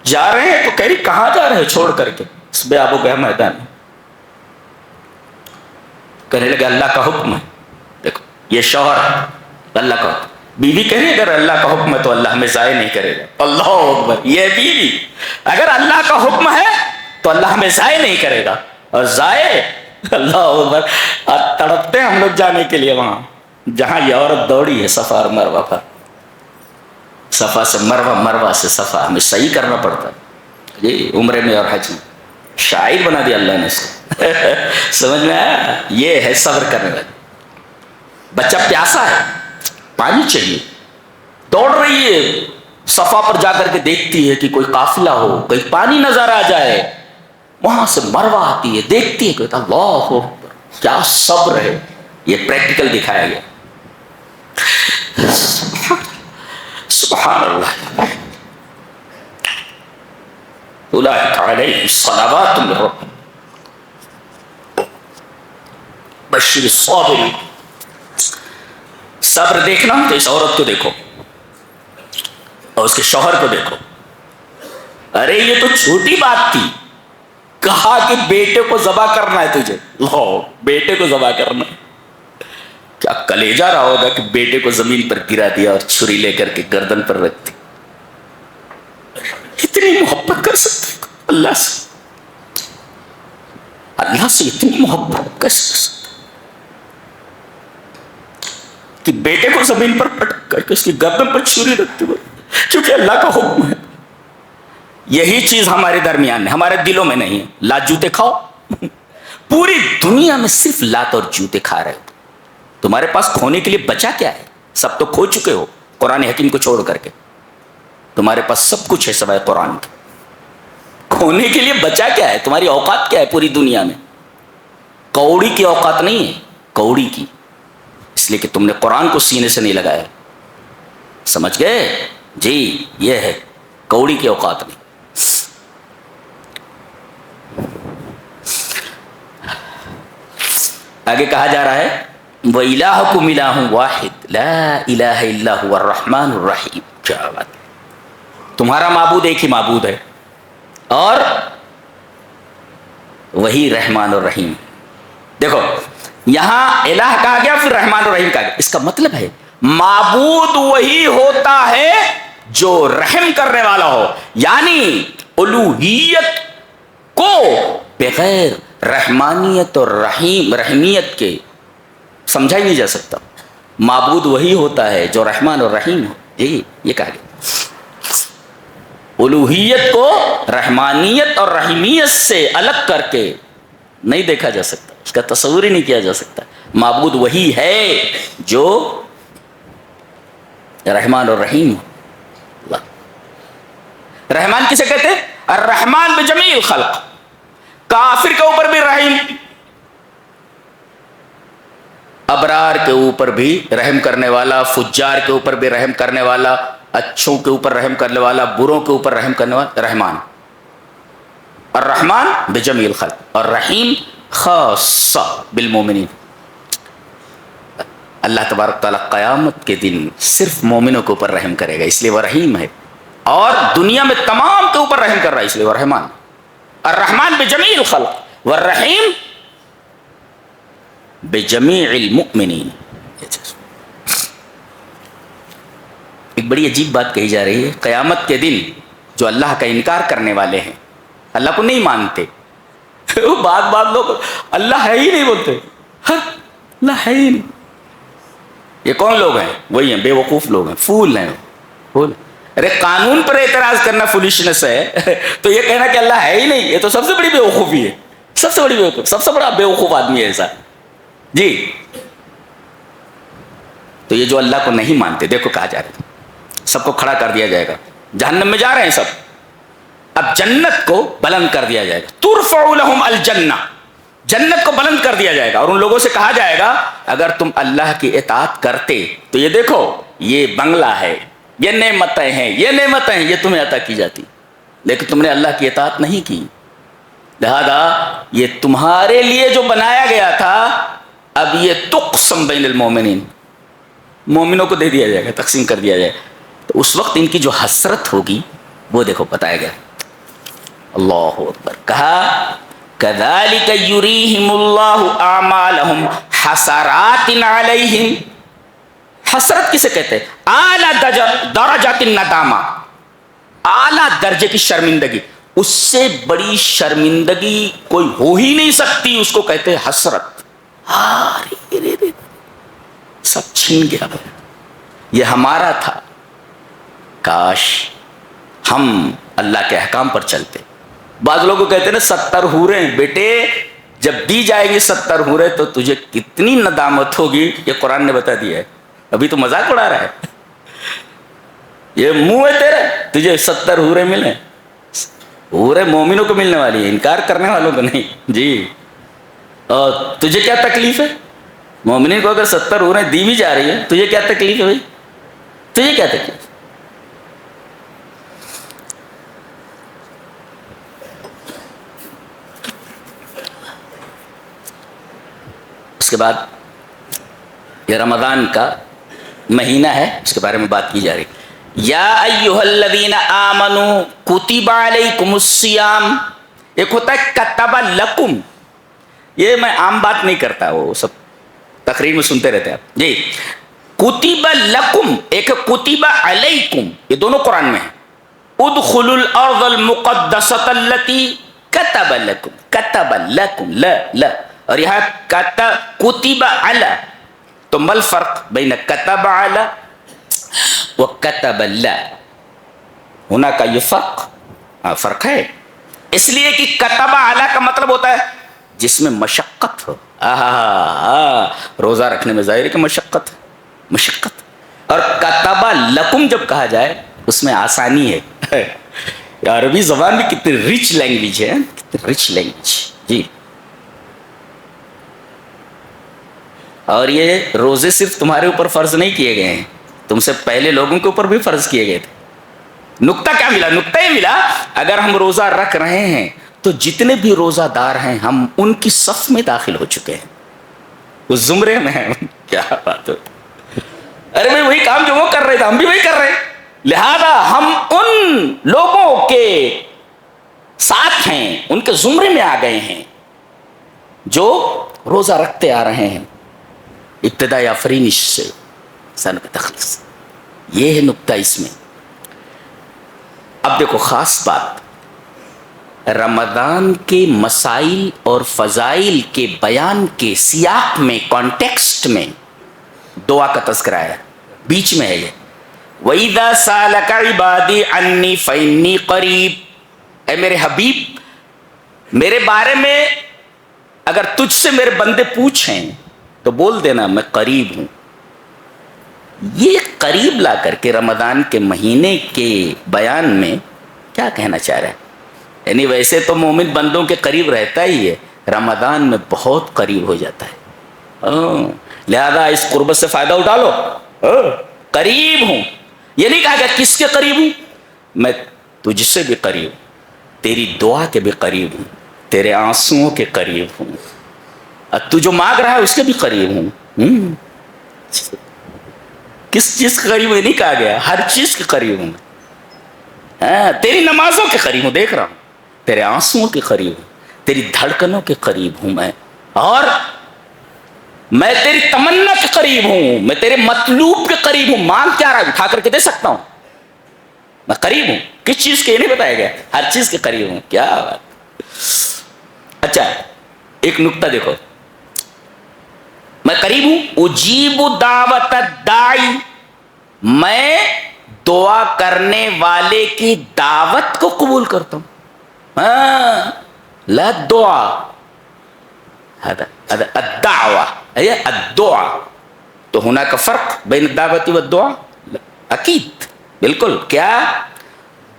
جا رہے ہیں تو کہہ رہی کہاں جا رہے ہیں چھوڑ کر کے اس بے آب و گیا میدان میں؟ کہنے لگے اللہ کا حکم ہے۔ دیکھو یہ شوہر اللہ کا حکم، بیوی کہہ رہی اگر اللہ کا حکم ہے تو اللہ ہمیں ضائع نہیں کرے گا۔ اللہ اکبر، یہ بیوی اگر اللہ کا حکم ہے تو اللہ ہمیں ضائع نہیں کرے گا، اور ضائع اللہ اکبر تڑپتے ہیں ہم لوگ جانے کے لیے وہاں جہاں یہ عورت دوڑی ہے صفا اور مروہ پر، صفا سے مروہ، مروہ سے صفا، ہمیں صحیح کرنا پڑتا ہے جی عمرے میں اور حج میں۔ شاعر بنا دیا اللہ نے اسے سمجھ میں آیا؟ یہ ہے صبر کرنے والی۔ بچہ پیاسا ہے، پانی چاہیے، دوڑ رہی ہے، صفا پر جا کر کے دیکھتی ہے کہ کوئی قافلہ ہو، کہیں پانی نظر آ جائے، وہاں سے مروہ آتی ہے، دیکھتی ہے کہ اللہ اکبر کیا صبر ہے۔ یہ پریکٹیکل دکھایا گیا۔ سبحان اللہ، اولئک علیہم صلوات من ربہم بشر الصابرین۔ صبر دیکھنا تو اس عورت کو دیکھو اور اس کے شوہر کو دیکھو۔ ارے یہ تو چھوٹی بات تھی، کہا کہ بیٹے کو ذبح کرنا ہے تجھے، لو بیٹے کو ذبح کرنا ہے۔ کیا کلیجہ رہا ہوگا کہ بیٹے کو زمین پر گرا دیا اور چھری لے کر کے گردن پر رکھ دی۔ اتنی محبت کر سکتے اللہ سے؟ اللہ سے اتنی محبت کیسے کر سکتے کہ بیٹے کو زمین پر پٹک کر کے اس کی گردن پر چھری رکھتے ہوئے؟ کیونکہ اللہ کا حکم ہے۔ یہی چیز ہمارے درمیان ہے، ہمارے دلوں میں نہیں ہے۔ لات جوتے کھاؤ، پوری دنیا میں صرف لات اور جوتے کھا رہے ہو، تمہارے پاس کھونے کے لیے بچا کیا ہے؟ سب تو کھو چکے ہو قرآن حکیم کو چھوڑ کر کے، تمہارے پاس سب کچھ ہے سوائے قرآن کے، کھونے کے لیے بچا کیا ہے؟ تمہاری اوقات کیا ہے پوری دنیا میں؟ کوڑی کی اوقات نہیں ہے، کوڑی کی، اس لیے کہ تم نے قرآن کو سینے سے نہیں لگایا۔ سمجھ گئے جی؟ یہ ہے کوڑی کی اوقات نہیں۔ آگے کہا جا رہا ہے وَإِلَٰهُكُمْ إِلَٰهٌ وَاحِدٌ لَا إِلَٰهَ إِلَّا هُوَ الرَّحْمَٰنُ الرَّحِيمُ۔ کیا بات ہے، تمہارا معبود ایک ہی معبود ہے اور وہی رحمان الرحیم۔ دیکھو یہاں الہ کہا گیا پھر رحمان الرحیم کہا گیا، اس کا مطلب ہے معبود وہی ہوتا ہے جو رحم کرنے والا ہو، یعنی الوہیت کو بغیر رحمانیت اور رحمیت کے سمجھا ہی نہیں جا سکتا۔ معبود وہی ہوتا ہے جو رحمان اور رحیم ہو، یہ کہا گیا۔ الوہیت کو رحمانیت اور رحیمیت سے الگ کر کے نہیں دیکھا جا سکتا، اس کا تصور ہی نہیں کیا جا سکتا۔ معبود وہی ہے جو رحمان اور رحیم ہو۔ رحمان کسے کہتے ہیں؟ الرحمن بجمیع الخلق، کافر کے اوپر بھی رحیم، ابرار کے اوپر بھی رحم کرنے والا، فجار کے اوپر بھی رحم کرنے والا، اچھوں کے اوپر رحم کرنے والا، بروں کے اوپر رحم کرنے والا، رحمان۔ الرحمن بجمیع الخلق اور رحیم خاصہ بالمومنین۔ اللہ تبارک تعالیٰ قیامت کے دن صرف مومنوں کے اوپر رحم کرے گا، اس لیے وہ رحیم ہے، اور دنیا میں تمام کے اوپر رحم کر رہا ہے، اس لیے وہ رحمان۔ الرحمن بجمیع الخلق والرحیم بجمیع المؤمنین۔ ایک بڑی عجیب بات کہی جا رہی ہے، قیامت کے دن جو اللہ کا انکار کرنے والے ہیں، اللہ کو نہیں مانتے، بعض لوگ اللہ ہے ہی نہیں بولتے، اللہ ہے ہی نہیں۔ یہ کون لوگ ہیں؟ وہی ہیں بے وقوف لوگ ہیں، فول ہیں، فول۔ ارے قانون پر اعتراض کرنا فولشنس ہے تو یہ کہنا کہ اللہ ہے ہی نہیں، یہ تو سب سے بڑی بیوقوفی ہے، سب سے بڑی بیوقوف، سب سے بڑا بیوقوف آدمی ہے ایسا جی۔ تو یہ جو اللہ کو نہیں مانتے، دیکھو کہا جا رہا ہے سب کو کھڑا کر دیا جائے گا، جہنم میں جا رہے ہیں سب، اب جنت کو بلند کر دیا جائے گا، ترفع لہم الجنہ، جنت کو بلند کر دیا جائے گا، اور ان لوگوں سے کہا جائے گا اگر تم اللہ کی اطاعت کرتے تو یہ دیکھو یہ بنگلہ ہے، یہ نعمتیں ہیں، یہ نعمتیں ہیں، یہ تمہیں عطا کی جاتی، لیکن تم نے اللہ کی اطاعت نہیں کی، لہذا یہ تمہارے لیے جو بنایا گیا تھا اب یہ تقسم بین المومنین، مومنوں کو دے دیا جائے گا، تقسیم کر دیا جائے گا، تو اس وقت ان کی جو حسرت ہوگی وہ دیکھو بتایا گیا۔ اللہ اکبر، کہا کذالک یریہم اللہ اعمالہم حسرات علیہم، حسرت کسے کہتے ہیں؟ اعلیٰ درجات الندامہ، اعلیٰ درجے کی شرمندگی، اس سے بڑی شرمندگی کوئی ہو ہی نہیں سکتی، اس کو کہتے ہیں حسرت۔ سب چھین گیا، یہ ہمارا تھا، کاش ہم اللہ کے احکام پر چلتے۔ بعض لوگوں کہتے ہیں نا 70 حوریں، بیٹے جب دی جائے گی 70 حوریں تو تجھے کتنی ندامت ہوگی، یہ قرآن نے بتا دیا ہے، ابھی تو مذاق اڑا رہا ہے، یہ منہ ہے تیرا تجھے 70 حوریں ملیں، حوریں مومنوں کو ملنے والی ہے، انکار کرنے والوں کو نہیں جی۔ اور تجھے کیا تکلیف ہے؟ مومنین کو اگر 70 حوریں دی بھی جا رہی ہے، تجھے کیا تکلیف ہے بھائی؟ تجھے کیا تکلیف؟ اس کے بعد یہ رمضان کا مہینہ ہے، اس کے بارے میں بات کی جا رہی۔ یا ایھا الذین آمنوا کتب علیکم الصیام، ایک ہوتا ہے کتب لکم، یہ میں عام بات نہیں کرتا، وہ سب تقریر میں سنتے رہتے ہیں آپ جی۔ کتب لکم ایک کتب علیکم، یہ دونوں قرآن میں ہیں۔ ادخلوا الارض المقدسۃ التی کتب لکم، کتب لکم لا لا، اور یہاں کتب علی، تو ما الفرق بین کتب علی و کتب لا؟ ہونا کا یہ فرق ہے، اس لیے کہ کتب علی کا مطلب ہوتا ہے جس میں مشقت ہو، روزہ رکھنے میں ظاہر ہے کہ مشقت ہے، مشقت، اور کتب لکم جب کہا جائے اس میں آسانی ہے۔ عربی زبان بھی کتنی رچ لینگویج ہے، کتنی رچ لینگویج جی۔ اور یہ روزے صرف تمہارے اوپر فرض نہیں کیے گئے ہیں، تم سے پہلے لوگوں کے اوپر بھی فرض کیے گئے تھے۔ نکتہ کیا ملا؟ نکتہ یہ ملا اگر ہم روزہ رکھ رہے ہیں تو جتنے بھی روزہ دار ہیں ہم ان کی صف میں داخل ہو چکے ہیں، اس زمرے میں ہیں۔ کیا بات ہے، ارے بھائی وہی کام جو وہ کر رہے تھے ہم بھی وہی کر رہے ہیں، لہذا ہم ان لوگوں کے ساتھ ہیں، ان کے زمرے میں آ گئے ہیں جو روزہ رکھتے آ رہے ہیں ابتدائی آفرینش سے سن کے تخلیق۔ یہ ہے نکتہ اس میں۔ اب دیکھو خاص بات، رمضان کے مسائل اور فضائل کے بیان کے سیاق میں، کانٹیکسٹ میں دعا کا تذکرہ ہے، بیچ میں ہے یہ۔ وَإِذَا سَأَلَكَ عِبَادِي عَنِّي فَإِنِّي قَرِيبٌ، اے میرے حبیب میرے بارے میں اگر تجھ سے میرے بندے پوچھیں تو بول دینا میں قریب ہوں۔ یہ قریب لا کر کے رمضان کے مہینے کے بیان میں کیا کہنا چاہ رہا ہے؟ یعنی ویسے تو مومن بندوں کے قریب رہتا ہی ہے، رمضان میں بہت قریب ہو جاتا ہے، لہذا اس قربت سے فائدہ اٹھا لو، قریب ہوں۔ یہ نہیں کہا کہ کس کے قریب ہوں؟ میں تجھ سے بھی قریب ہوں، تیری دعا کے بھی قریب ہوں، تیرے آنسوؤں کے قریب ہوں، اور تو جو مانگ رہا ہے اس کے بھی قریب ہوں۔ کس چیز کے قریب ہے نہیں کہا گیا، ہر چیز کے قریب ہوں، تیری نمازوں کے قریب ہوں، دیکھ رہا ہوں، تیرے آنسوؤں کے قریب ہوں، تیری دھڑکنوں کے قریب ہوں میں، اور میں تیری تمنا کے قریب ہوں، میں تیرے مطلوب کے قریب ہوں۔ مانگ کیا رہا ہے اٹھا کر کے دے سکتا ہوں، میں قریب ہوں، کس چیز کے یہ نہیں بتایا گیا، ہر چیز کے قریب ہوں۔ کیا بات۔ اچھا ایک نکتہ دیکھو، میں قریب ہوں، اجیب دعوت الداعی، میں دعا کرنے والے کی دعوت کو قبول کرتا ہوں. ہاں لا دعا هذا الدعوة هي الدعاء. تو هناك فرق بين الدعوة والدعاء؟ اکید بالکل. کیا؟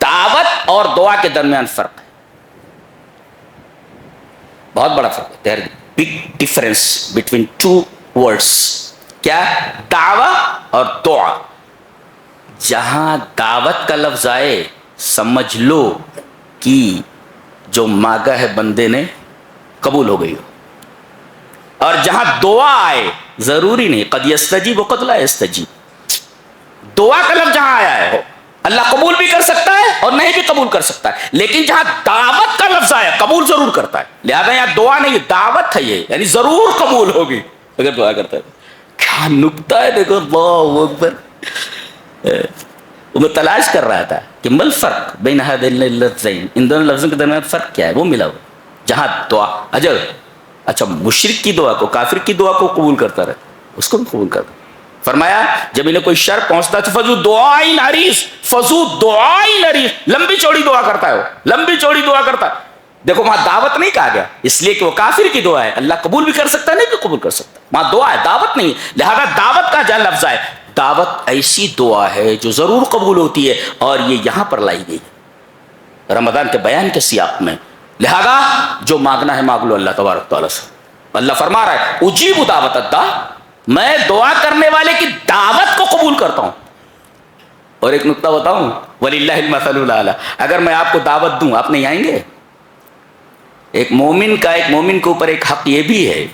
دعوت اور دعا کے درمیان فرق ہے, بہت بڑا فرق ہے. There big difference between two words. کیا؟ دعوی اور دعا. جہاں دعوت کا لفظ آئے سمجھ لو کہ جو مانگا ہے بندے نے قبول ہو گئی ہو, اور جہاں دعا آئے ضروری نہیں قد یستجیب و قد لا یستجیب. دعا کا لفظ جہاں آیا ہے اللہ قبول بھی کر سکتا ہے اور نہیں بھی قبول کر سکتا ہے, لیکن جہاں دعوت کا لفظ آیا قبول ضرور کرتا ہے. لہذا یہاں دعا نہیں دعوت ہے, یہ یعنی ضرور قبول ہوگی اگر دعا کرتا ہے. کیا نکتہ ہے دیکھو, اللہ اکبر. میں تلاش کر رہا تھا کہ مل فرق بین هذین اللفظین, ان دونوں لفظوں کے درمیان فرق کیا ہے, وہ ملا. جہاں دعا اچھا مشرک کی دعا کو, کافر کی دعا کو قبول کرتا رہے, اس کو بھی قبول کرتا. فرمایا جب انہیں کوئی شر پہنچتا تو فضو دعائن عریض, فضو دعائن عریض, لمبی چوڑی دعا کرتا ہے, لمبی چوڑی دعا کرتا ہے. دیکھو وہاں دعوت نہیں کہا گیا اس لیے کہ وہ کافر کی دعا ہے, اللہ قبول بھی کر سکتا ہے نہیں بھی قبول کر سکتا. وہاں دعا ہے, دعوت نہیں. لہذا دعوت کا جہاں لفظ ہے, دعوت ایسی دعا ہے جو ضرور قبول ہوتی ہے, اور یہ یہاں پر لائی گئی رمضان کے بیان کے سیاق میں. لہذا جو مانگنا ہے مانگ لو اللہ تبارک تعالیٰ سے. اللہ فرما رہا ہے اجیب دعوت الداع, میں دعا کرنے والے کی دعوت کو قبول کرتا ہوں. اور ایک نکتہ بتاؤں, وللہ المثل الاعلی, اگر میں آپ کو دعوت دوں آپ نہیں آئیں گے؟ ایک مومن کے اوپر ایک حق یہ بھی ہے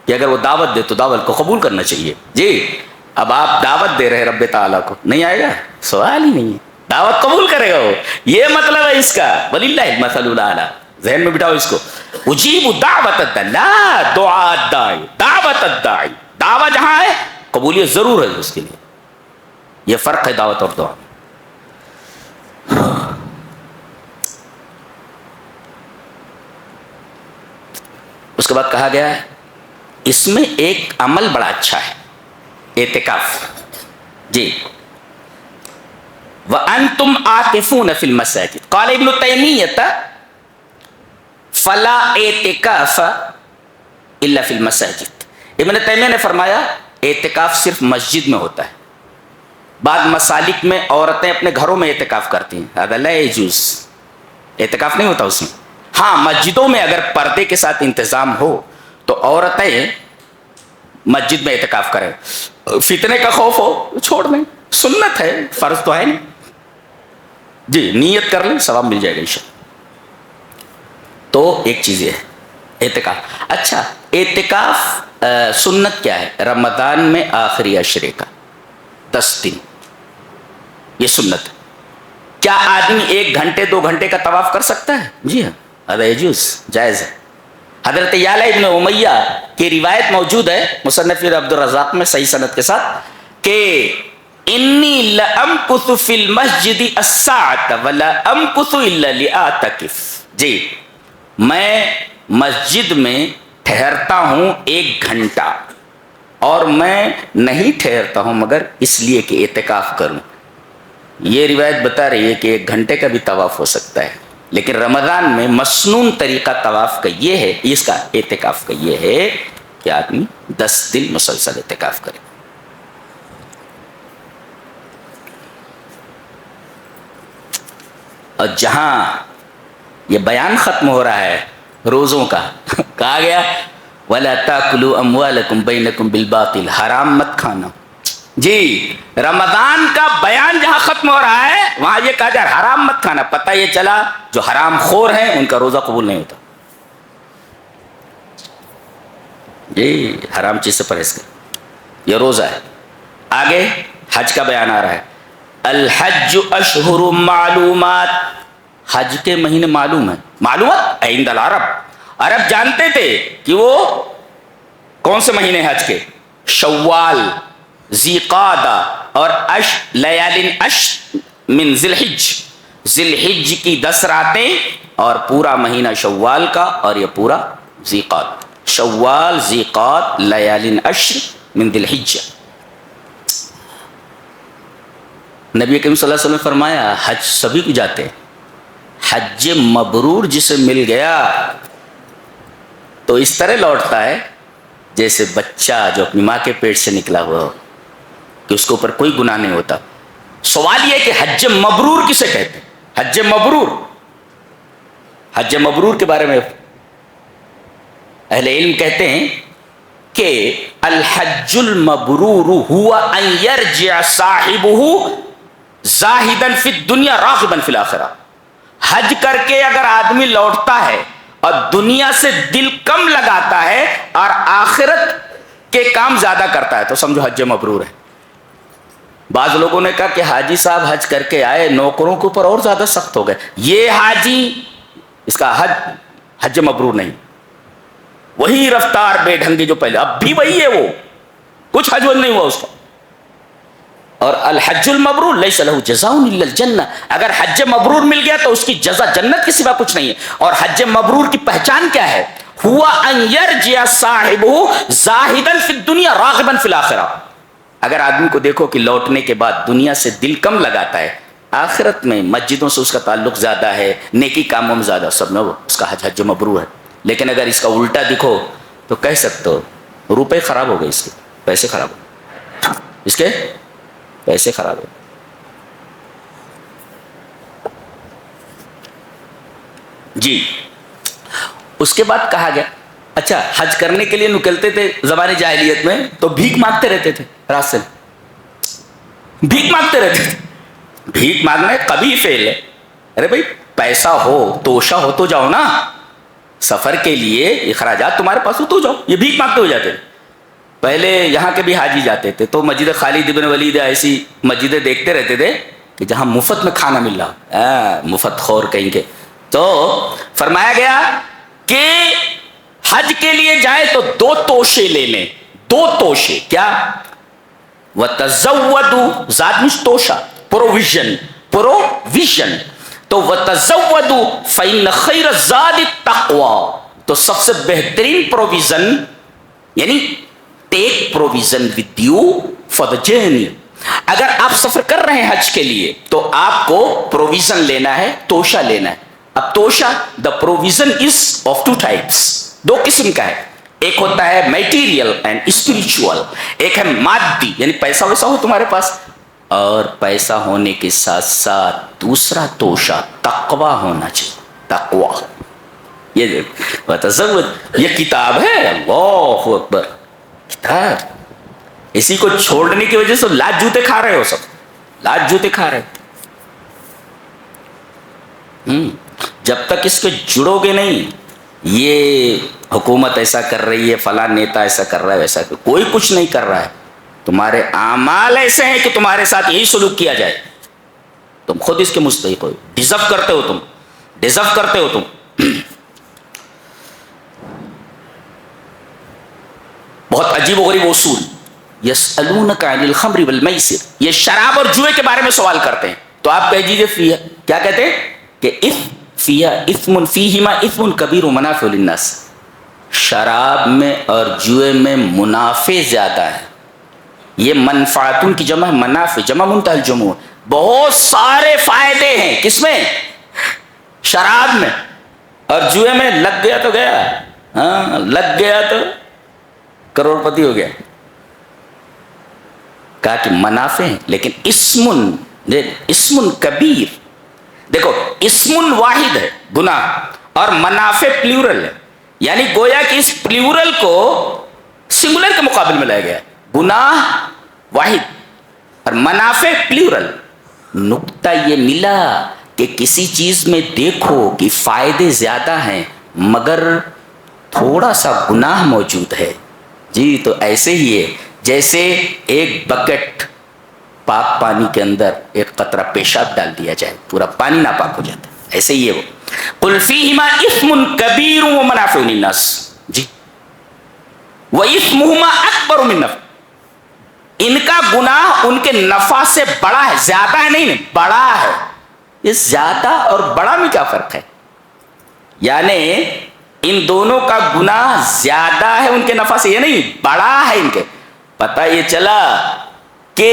کہ اگر وہ دعوت دے تو دعوت کو قبول کرنا چاہیے. جی اب آپ دعوت دے رہے رب تعالیٰ کو, نہیں آئے گا؟ سوال ہی نہیں ہے, دعوت قبول کرے گا وہ, یہ مطلب ہے اس کا. وللہ المثل الاعلی, ذہن میں بٹھاؤ اس کو. اجیب دعوت الداع, لا دعاء الداعی, دعوت الداعی. دعوت جہاں ہے قبولیت ضرور ہے اس کے لیے. یہ فرق ہے دعوت اور دعا. اس کے بعد کہا گیا ہے اس میں ایک عمل بڑا اچھا ہے, اعتکاف. جی وَأَنْتُمْ عَاكِفُونَ فِي الْمَسَاجِدِ قَالَ ابن تیمیہ فَلَا اعتکاف إِلَّا فِي الْمَسَاجِدِ. ابن تیمیہ نے فرمایا اعتکاف صرف مسجد میں ہوتا ہے. بعض مسالک میں عورتیں اپنے گھروں میں اعتکاف کرتی ہیں, هذا لا يجوز, اعتکاف نہیں ہوتا اس میں. ہاں مسجدوں میں اگر پردے کے ساتھ انتظام ہو تو عورتیں مسجد میں اعتکاف کریں. فتنے کا خوف ہو چھوڑ دیں, سنت ہے, فرض تو ہے نہیں. جی نیت کر لیں ثواب مل جائے گا انشاءاللہ. تو ایک چیز یہ ہے اعتکاف. اچھا اعتکاف سنت کیا ہے؟ رمضان میں آخری عشرے کا 10 دن یہ سنت ہے. کیا آدمی 1 گھنٹے 2 گھنٹے کا طواف کر سکتا ہے؟ جی ہاں, هذا يجوز, جائز ہے. حضرت یعلا ابن امیہ کی روایت موجود ہے مصنف عبد الرزاق میں صحیح سند کے ساتھ کہ انی لامکث فی المسجد الساعة ولا امکث الا لاعتکف. جی میں مسجد میں ٹھہرتا ہوں 1 گھنٹہ, اور میں نہیں ٹھہرتا ہوں مگر اس لیے کہ اعتکاف کروں. یہ روایت بتا رہی ہے کہ 1 گھنٹے کا بھی طواف ہو سکتا ہے, لیکن رمضان میں مسنون طریقہ طواف کا یہ ہے, اس کا اعتکاف کا یہ ہے کہ آدمی 10 دن مسلسل اعتکاف کرے. اور جہاں یہ بیان ختم ہو رہا ہے روزوں کا, کہا گیا وَلَا تَأْكُلُوا أَمْوَالَكُمْ بَيْنَكُمْ بِالْبَاطِلِ, حرام مت کھانا. جی رمضان کا بیان جہاں ختم ہو رہا ہے وہاں یہ کہا جائے حرام مت کھانا. پتہ یہ چلا جو حرام خور ہیں ان کا روزہ قبول نہیں ہوتا. جی حرام چیز سے پرہیز کر, یہ روزہ ہے. آگے حج کا بیان آ رہا ہے. الحج اشہر معلومات, حج کے مہینے معلوم ہیں. معلومات عند العرب, عرب جانتے تھے کہ وہ کون سے مہینے حج کے, شوال, ذی قعدہ اور لیال من ذی الحج, ذی الحج کی 10 راتیں اور پورا مہینہ شوال کا اور یہ پورا ذی قعدہ. شوال, ذی قعدہ, لیال عشر من ذی الحج. نبی کریم صلی اللہ علیہ وسلم نے فرمایا حج سبھی کو جاتے ہیں، حج مبرور جسے مل گیا تو اس طرح لوٹتا ہے جیسے بچہ جو اپنی ماں کے پیٹ سے نکلا ہوا ہو، کہ اس کے اوپر کوئی گناہ نہیں ہوتا۔ سوال یہ کہ حج مبرور کسے کہتے ہیں؟ حج مبرور، حج مبرور کے بارے میں اہل علم کہتے ہیں کہ الحج المبرور ہوا ان یرجع صاحبہ زاہدا فی الدنیا راغبا فی الاخرہ۔ حج کر کے اگر آدمی لوٹتا ہے اور دنیا سے دل کم لگاتا ہے اور آخرت کے کام زیادہ کرتا ہے تو سمجھو حج مبرور ہے۔ بعض لوگوں نے کہا کہ حاجی صاحب حج کر کے آئے، نوکروں کے اوپر اور زیادہ سخت ہو گئے، یہ حاجی اس کا حج مبرور نہیں، وہی رفتار بے ڈھنگی جو پہلے، اب بھی وہی ہے، وہ کچھ حج نہیں ہوا اس کا۔ اور الحج المبرور لیس لہ جزاء الا الجنہ، اگر حج مبرور مل گیا تو اس کی جزا جنت کے سوا کچھ نہیں ہے۔ اور حج مبرور کی پہچان کیا ہے؟ ہوا ان یرجع صاحبہ زاہدا فی الدنیا راغبا فی الاخرہ۔ اگر آدمی کو دیکھو کہ لوٹنے کے بعد دنیا سے دل کم لگاتا ہے، آخرت میں مسجدوں سے اس کا تعلق زیادہ ہے، نیکی کاموں میں زیادہ، سب میں اس کا حج مبرور ہے۔ لیکن اگر اس کا الٹا دکھو تو کہہ سکتے ہو روپے خراب ہو گئے، اس کے پیسے خراب ہو گئے، اس کے پیسے خراب ہو گئے۔ جی اس کے بعد کہا گیا اچھا حج کرنے کے لیے نکلتے تھے زمانے جاہلیت میں تو بھیک مانگتے رہتے تھے، راستے میں بھیک مانگتے رہتے تھے۔ بھیک مانگنا کبھی فیل ہے، ارے بھائی پیسہ ہو توشہ ہو تو جاؤ نا، سفر کے لیے اخراجات تمہارے پاس ہو تو جاؤ، یہ بھیک مانگتے ہو جاتے تھے۔ پہلے یہاں کے بھی حاجی جاتے تھے تو مسجد خالد بن ولید ایسی مسجدیں دیکھتے رہتے تھے کہ جہاں مفت میں کھانا مل رہا، مفت خور کہیں کے، تو فرمایا گیا کہ حج کے لیے جائے تو 2 توشے لے لیں، 2 توشے، کیا؟ وَتَزَوَّدُوا، زاد مش توشہ، پروویژن، تو وَتَزَوَّدُوا فَإِنَّ خَيْرَ الزَّادِ التَّقْوَىٰ، تو سب سے بہترین پروویژن یعنی take provision with you for the journey, اگر آپ سفر کر رہے ہیں حج کے لیے تو آپ کو پروویژن لینا ہے، توشہ لینا ہے۔ اب توشہ، the provision is of 2 types, 2 قسم کا ہے، ایک ہوتا ہے میٹیریل اینڈ اسپریچول، ایک ہے مادی یعنی پیسہ ویسا ہو تمہارے پاس، اور پیسہ ہونے کے ساتھ ساتھ دوسرا توشہ تقوی ہونا چاہیے، تقوی۔ یہ وتزود، یہ کتاب ہے، اللہ اکبر، کتاب، اسی کو چھوڑنے کی وجہ سے لاکھ جوتے کھا رہے ہو، سب لاکھ جوتے کھا رہے ہو۔ جب تک اس کے جڑو گے نہیں، یہ حکومت ایسا کر رہی ہے، فلاں نیتا ایسا کر رہا ہے، ویسا کوئی کچھ نہیں کر رہا ہے، تمہارے اعمال ایسے ہیں کہ تمہارے ساتھ یہی سلوک کیا جائے، تم خود اس کے مستحق ہو، ڈیزرو کرتے ہو، تم ڈیزرو کرتے ہو تم۔ بہت عجیب و غریب اصول، یسألونک عن الخمر والمیسر، یہ شراب اور جوئے کے بارے میں سوال کرتے ہیں، تو آپ کہہ دیجیے فیہا، کیا کہتے ہیں کہ فیہا اثم فیہما اثم کبیر ومنافع للناس، شراب میں اور جوئے میں منافع زیادہ ہے، یہ منفعتن کی جمع ہے، منافع جمع منتہی الجموع، بہت سارے فائدے ہیں کس میں؟ شراب میں، اور جوئے میں لگ گیا تو گیا، ہاں لگ گیا تو کروڑ پتی ہو گیا۔ کہا کہ منافع ہیں لیکن اسم کبیر، دیکھو اسم واحد ہے گناہ اور منافع پلیورل ہے، یعنی گویا کہ اس پلیورل کو سنگولر کے مقابل میں لایا گیا، گناہ واحد اور منافع پلیورل۔ نقطہ یہ ملا کہ کسی چیز میں دیکھو کہ فائدے زیادہ ہیں مگر تھوڑا سا گناہ موجود ہے، جی تو ایسے ہی ہے جیسے ایک بکٹ پاک پانی کے اندر ایک قطرہ پیشاب ڈال دیا جائے پورا پانی ناپاک ہو جاتا ہے، ایسے ہی ہے وہ۔ قل فیہما اثم کبیر ومنافع للناس، جی واسمہما اکبر من نفع، ان کا گناہ ان کے نفع سے بڑا ہے، زیادہ ہے نہیں، بڑا ہے۔ یہ زیادہ اور بڑا میں کیا فرق ہے؟ یعنی ان دونوں کا گناہ زیادہ ہے ان کے نفع سے، یہ نہیں بڑا ہے ان کے۔ پتہ یہ چلا کہ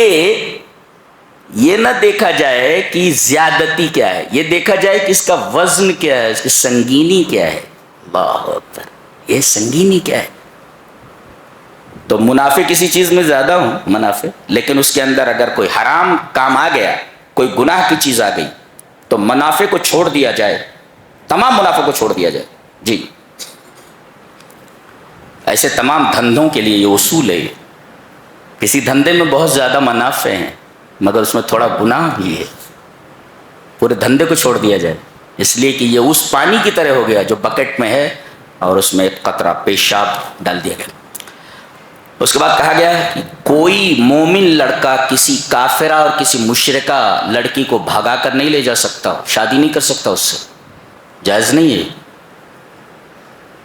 یہ نہ دیکھا جائے کہ زیادتی کیا ہے، یہ دیکھا جائے کہ اس کا وزن کیا ہے، اس کی سنگینی کیا ہے. اللہ اکبر، یہ سنگینی کیا ہے. تو منافع کسی چیز میں زیادہ ہوں منافع، لیکن اس کے اندر اگر کوئی حرام کام آ گیا، کوئی گناہ کی چیز آ گئی، تو منافع کو چھوڑ دیا جائے، تمام منافع کو چھوڑ دیا جائے. جی ایسے تمام دھندوں کے لیے یہ اصول ہے. کسی دھندے میں بہت زیادہ منافع ہیں مگر اس میں تھوڑا گناہ بھی ہے، پورے دھندے کو چھوڑ دیا جائے، اس لیے کہ یہ اس پانی کی طرح ہو گیا جو بکٹ میں ہے اور اس میں ایک قطرہ پیشاب ڈال دیا گیا. اس کے بعد کہا گیا کہ کوئی مومن لڑکا کسی کافرہ اور کسی مشرکہ لڑکی کو بھگا کر نہیں لے جا سکتا، شادی نہیں کر سکتا اس سے، جائز نہیں ہے.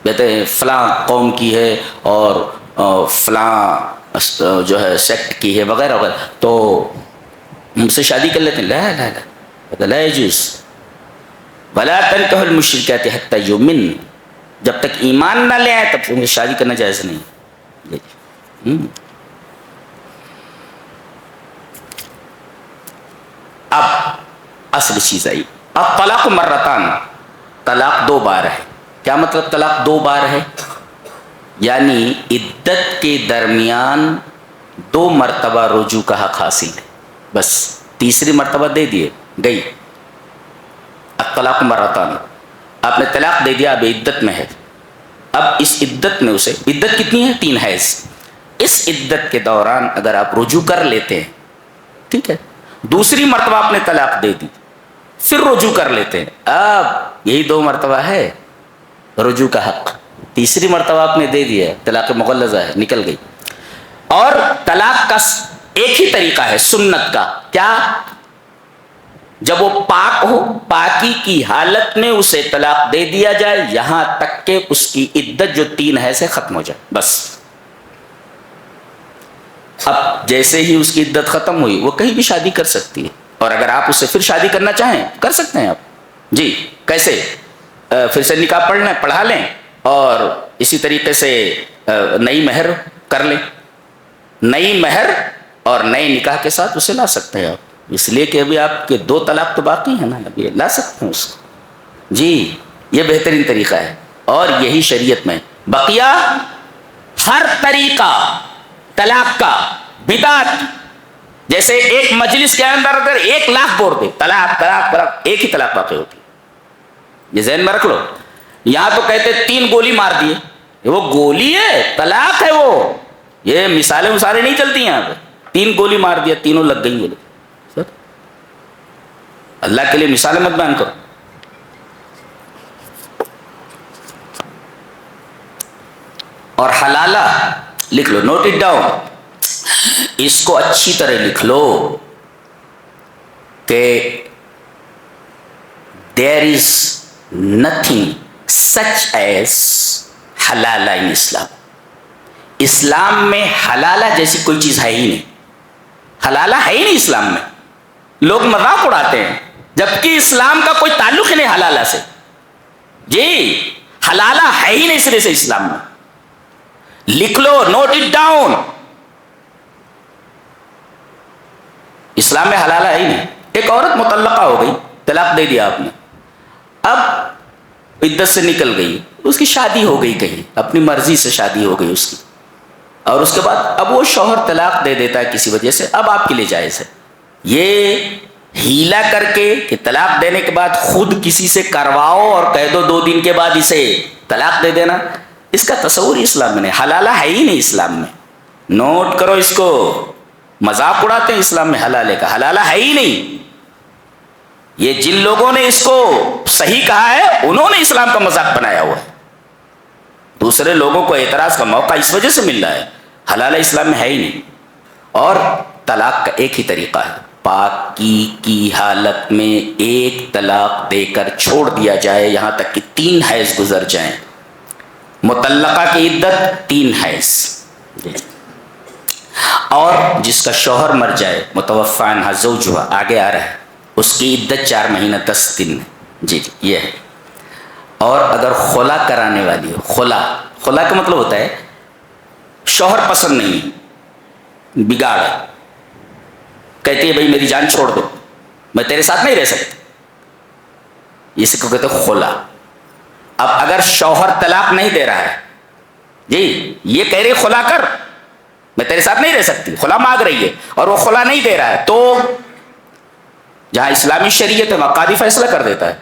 کہتے ہیں فلاں قوم کی ہے اور فلاں جو ہے سیکٹ کی ہے وغیرہ وغیرہ، تو ہم سے شادی کر لیتے ہیں. لا لا لا لا یجوز. ولا تنکحوا المشرکات حتی یؤمن، جب تک ایمان نہ لے آئے تب تک شادی کرنا جائز نہیں. اب اصل چیز آئی. اب طلاق مرتان، طلاق 2 بار ہے. کیا مطلب طلاق 2 بار ہے؟ یعنی عدت کے درمیان 2 مرتبہ رجوع کا حق حاصل ہے، بس تیسری مرتبہ دے دیے گئی. الطلاق مرتان، آپ نے طلاق دے دیا، اب عدت میں ہے. اب اس عدت میں اسے، عدت کتنی ہے؟ 3 حیض. اس عدت کے دوران اگر آپ رجوع کر لیتے ہیں، ٹھیک ہے، دوسری مرتبہ آپ نے طلاق دے دی، پھر رجوع کر لیتے ہیں، اب یہی 2 مرتبہ ہے رجوع کا حق. تیسری مرتبہ آپ نے دے دیا، طلاق مغلظہ ہے، نکل گئی. اور طلاق کا ایک ہی طریقہ ہے سنت کا. کیا؟ جب وہ پاک ہو، پاکی کی حالت میں اسے طلاق دے دیا جائے یہاں تک کہ اس کی عدت جو 3 ہے سے ختم ہو جائے، بس. اب جیسے ہی اس کی عدت ختم ہوئی وہ کہیں بھی شادی کر سکتی ہے، اور اگر آپ اس سے پھر شادی کرنا چاہیں کر سکتے ہیں آپ. جی کیسے؟ پھر سے نکاح پڑھا لیں اور اسی طریقے سے نئی مہر کر لیں. نئی مہر اور نئے نکاح کے ساتھ اسے لا سکتے ہیں آپ، اس لیے کہ ابھی آپ کے 2 طلاق تو باقی ہیں نا، ابھی لا سکتے ہیں اس کو. جی یہ بہترین طریقہ ہے اور یہی شریعت میں. بقیہ ہر طریقہ طلاق کا بدعت، جیسے ایک مجلس کے اندر اگر 1 لاکھ بور دے طلاق طلاق طلاق، ایک ہی طلاق واقع ہوتی ہے. یہ ذہن میں رکھ لو. یہاں تو کہتے 3 گولی مار دیے، وہ گولی ہے، طلاق ہے وہ. یہ مثالیں نہیں چلتی یہاں پہ. 3 گولی مار دیا، تینوں لگ گئی. بولے سر اللہ کے لیے مثالیں مت بیان کرو. اور حلالہ لکھ لو، نوٹ اٹ ڈاؤن، اس کو اچھی طرح لکھ لو کہ there is nothing such as حلالہ in اسلام. اسلام میں حلالہ جیسی کوئی چیز ہے ہی نہیں. حلالہ ہے ہی نہیں اسلام میں. لوگ مذاق اڑاتے ہیں جبکہ اسلام کا کوئی تعلق ہی نہیں حلالہ سے. جی حلالہ ہے ہی نہیں سرے سے اسلام میں. لکھ لو، نوٹ اٹ ڈاؤن. اسلام میں حلالہ ہے ہی نہیں. ایک عورت مطلقہ ہو گئی، طلاق دے دیا آپ نے، اب عدت سے نکل گئی، اس کی شادی ہو گئی، کہیں اپنی مرضی سے شادی ہو گئی اس کی، اور اس کے بعد اب وہ شوہر طلاق دے دیتا ہے کسی وجہ سے، اب آپ کے لیے جائز ہے. یہ ہیلا کر کے کہ طلاق دینے کے بعد خود کسی سے کرواؤ اور کہہ دو 2 دن کے بعد اسے طلاق دے دینا، اس کا تصور اسلام میں نہیں. حلالہ ہے ہی نہیں اسلام میں. نوٹ کرو اس کو. مذاق اڑاتے ہیں اسلام میں حلالے کا، حلالہ ہے ہی نہیں. یہ جن لوگوں نے اس کو صحیح کہا ہے انہوں نے اسلام کا مذاق بنایا ہوا ہے. دوسرے لوگوں کو اعتراض کا موقع اس وجہ سے مل رہا ہے. حلالہ اسلام میں ہے ہی نہیں. اور طلاق کا ایک ہی طریقہ ہے، پاکی کی حالت میں 1 طلاق دے کر چھوڑ دیا جائے یہاں تک کہ 3 حیض گزر جائیں. مطلقہ کی عدت 3 حیض. اور جس کا شوہر مر جائے، متوفی عنہا زوجہا، آگے آ رہا ہے، اس کی عدت 4 مہینہ 10 دن. جی یہ ہے. اور اگر خلا کرانے والی ہو، خلا کا مطلب ہوتا ہے شوہر پسند نہیں، بگاڑ کہتی ہے بھائی میری جان چھوڑ دو, میں تیرے ساتھ نہیں رہ سکتی, اس کو کہتے خلا. اب اگر شوہر طلاق نہیں دے رہا ہے, جی یہ کہہ رہی خلا کر, میں تیرے ساتھ نہیں رہ سکتی, خلا مانگ رہی ہے, اور وہ خلا نہیں دے رہا ہے, تو جہاں اسلامی شریعت ہے وہاں قاضی فیصلہ کر دیتا ہے.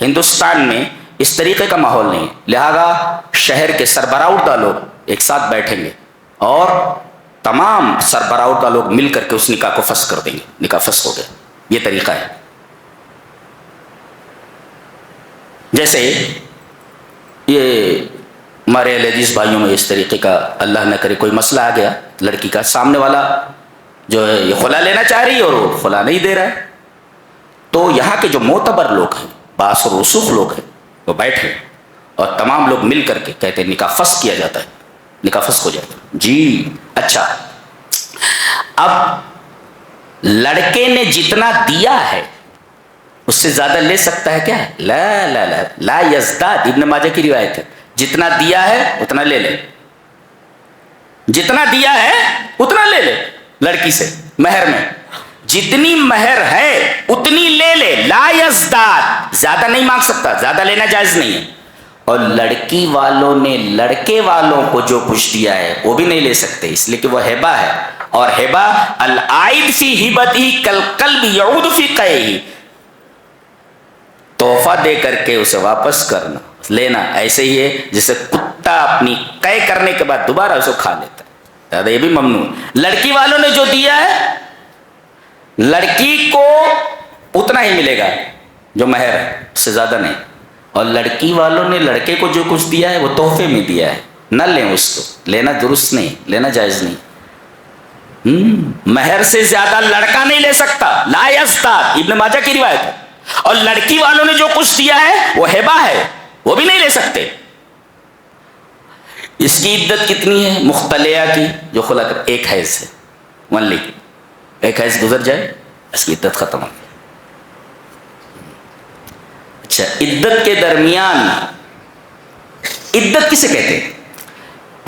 ہندوستان میں اس طریقے کا ماحول نہیں ہے, لہذا شہر کے سربراہ اردہ لوگ ایک ساتھ بیٹھیں گے اور تمام سربراہ اردہ لوگ مل کر کے اس نکاح کو فسخ کر دیں گے, نکاح فسخ ہو گیا. یہ طریقہ ہے. جیسے یہ ہمارے اہل حدیث بھائیوں میں اس طریقے کا اللہ نہ کرے کوئی مسئلہ آ گیا, لڑکی کا سامنے والا جو ہے یہ خلا لینا چاہ رہی ہے اور وہ خلا نہیں دے رہا ہے, تو یہاں کے جو معتبر لوگ ہیں, باس اور رسوخ لوگ ہیں, وہ بیٹھے اور تمام لوگ مل کر کے کہتے ہیں نکاح فسخ کیا جاتا ہے, نکاح فسخ ہو جاتا ہے. جی اچھا, اب لڑکے نے جتنا دیا ہے اس سے زیادہ لے سکتا ہے کیا؟ لا لا لا لا یزداد, ابن ماجہ کی روایت ہے, جتنا دیا ہے اتنا لے لے, جتنا دیا ہے اتنا لے لے. لڑکی سے مہر میں جتنی مہر ہے اتنی لے لے, لا یزداد, زیادہ نہیں مانگ سکتا, زیادہ لینا جائز نہیں ہے. اور لڑکی والوں نے لڑکے والوں کو جو کچھ دیا ہے وہ بھی نہیں لے سکتے, اس لیے کہ وہ ہبہ ہے, اور ہبہ العائد فی ہبتہ کالقلب یعود فی قیہ, تحفہ دے کر کے اسے واپس کرنا لینا ایسے ہی ہے جیسے کتا اپنی قے کرنے کے بعد دوبارہ اسے کھا لیتا ہے, یہ بھی ممنوع. لڑکی والوں نے جو دیا ہے لڑکی کو اتنا ہی ملے گا جو مہر ہے, اس سے زیادہ نہیں. اور لڑکی والوں نے لڑکے کو جو کچھ دیا ہے وہ تحفے میں دیا ہے, نہ لیں اس کو, لینا درست نہیں, لینا جائز نہیں. مہر سے زیادہ لڑکا نہیں لے سکتا, لا یزداد, ابن ماجہ کی روایت ہے. اور لڑکی والوں نے جو کچھ دیا ہے وہ ہبہ ہے, وہ بھی نہیں لے سکتے. اس کی عدت کتنی ہے مختلعہ کی, جو خلا کر ایک حیض ہے, ونلی ایک حیض گزر جائے اس کی عدت ختم ہو گئی. اچھا, عدت کے درمیان, عدت کسے کہتے ہیں؟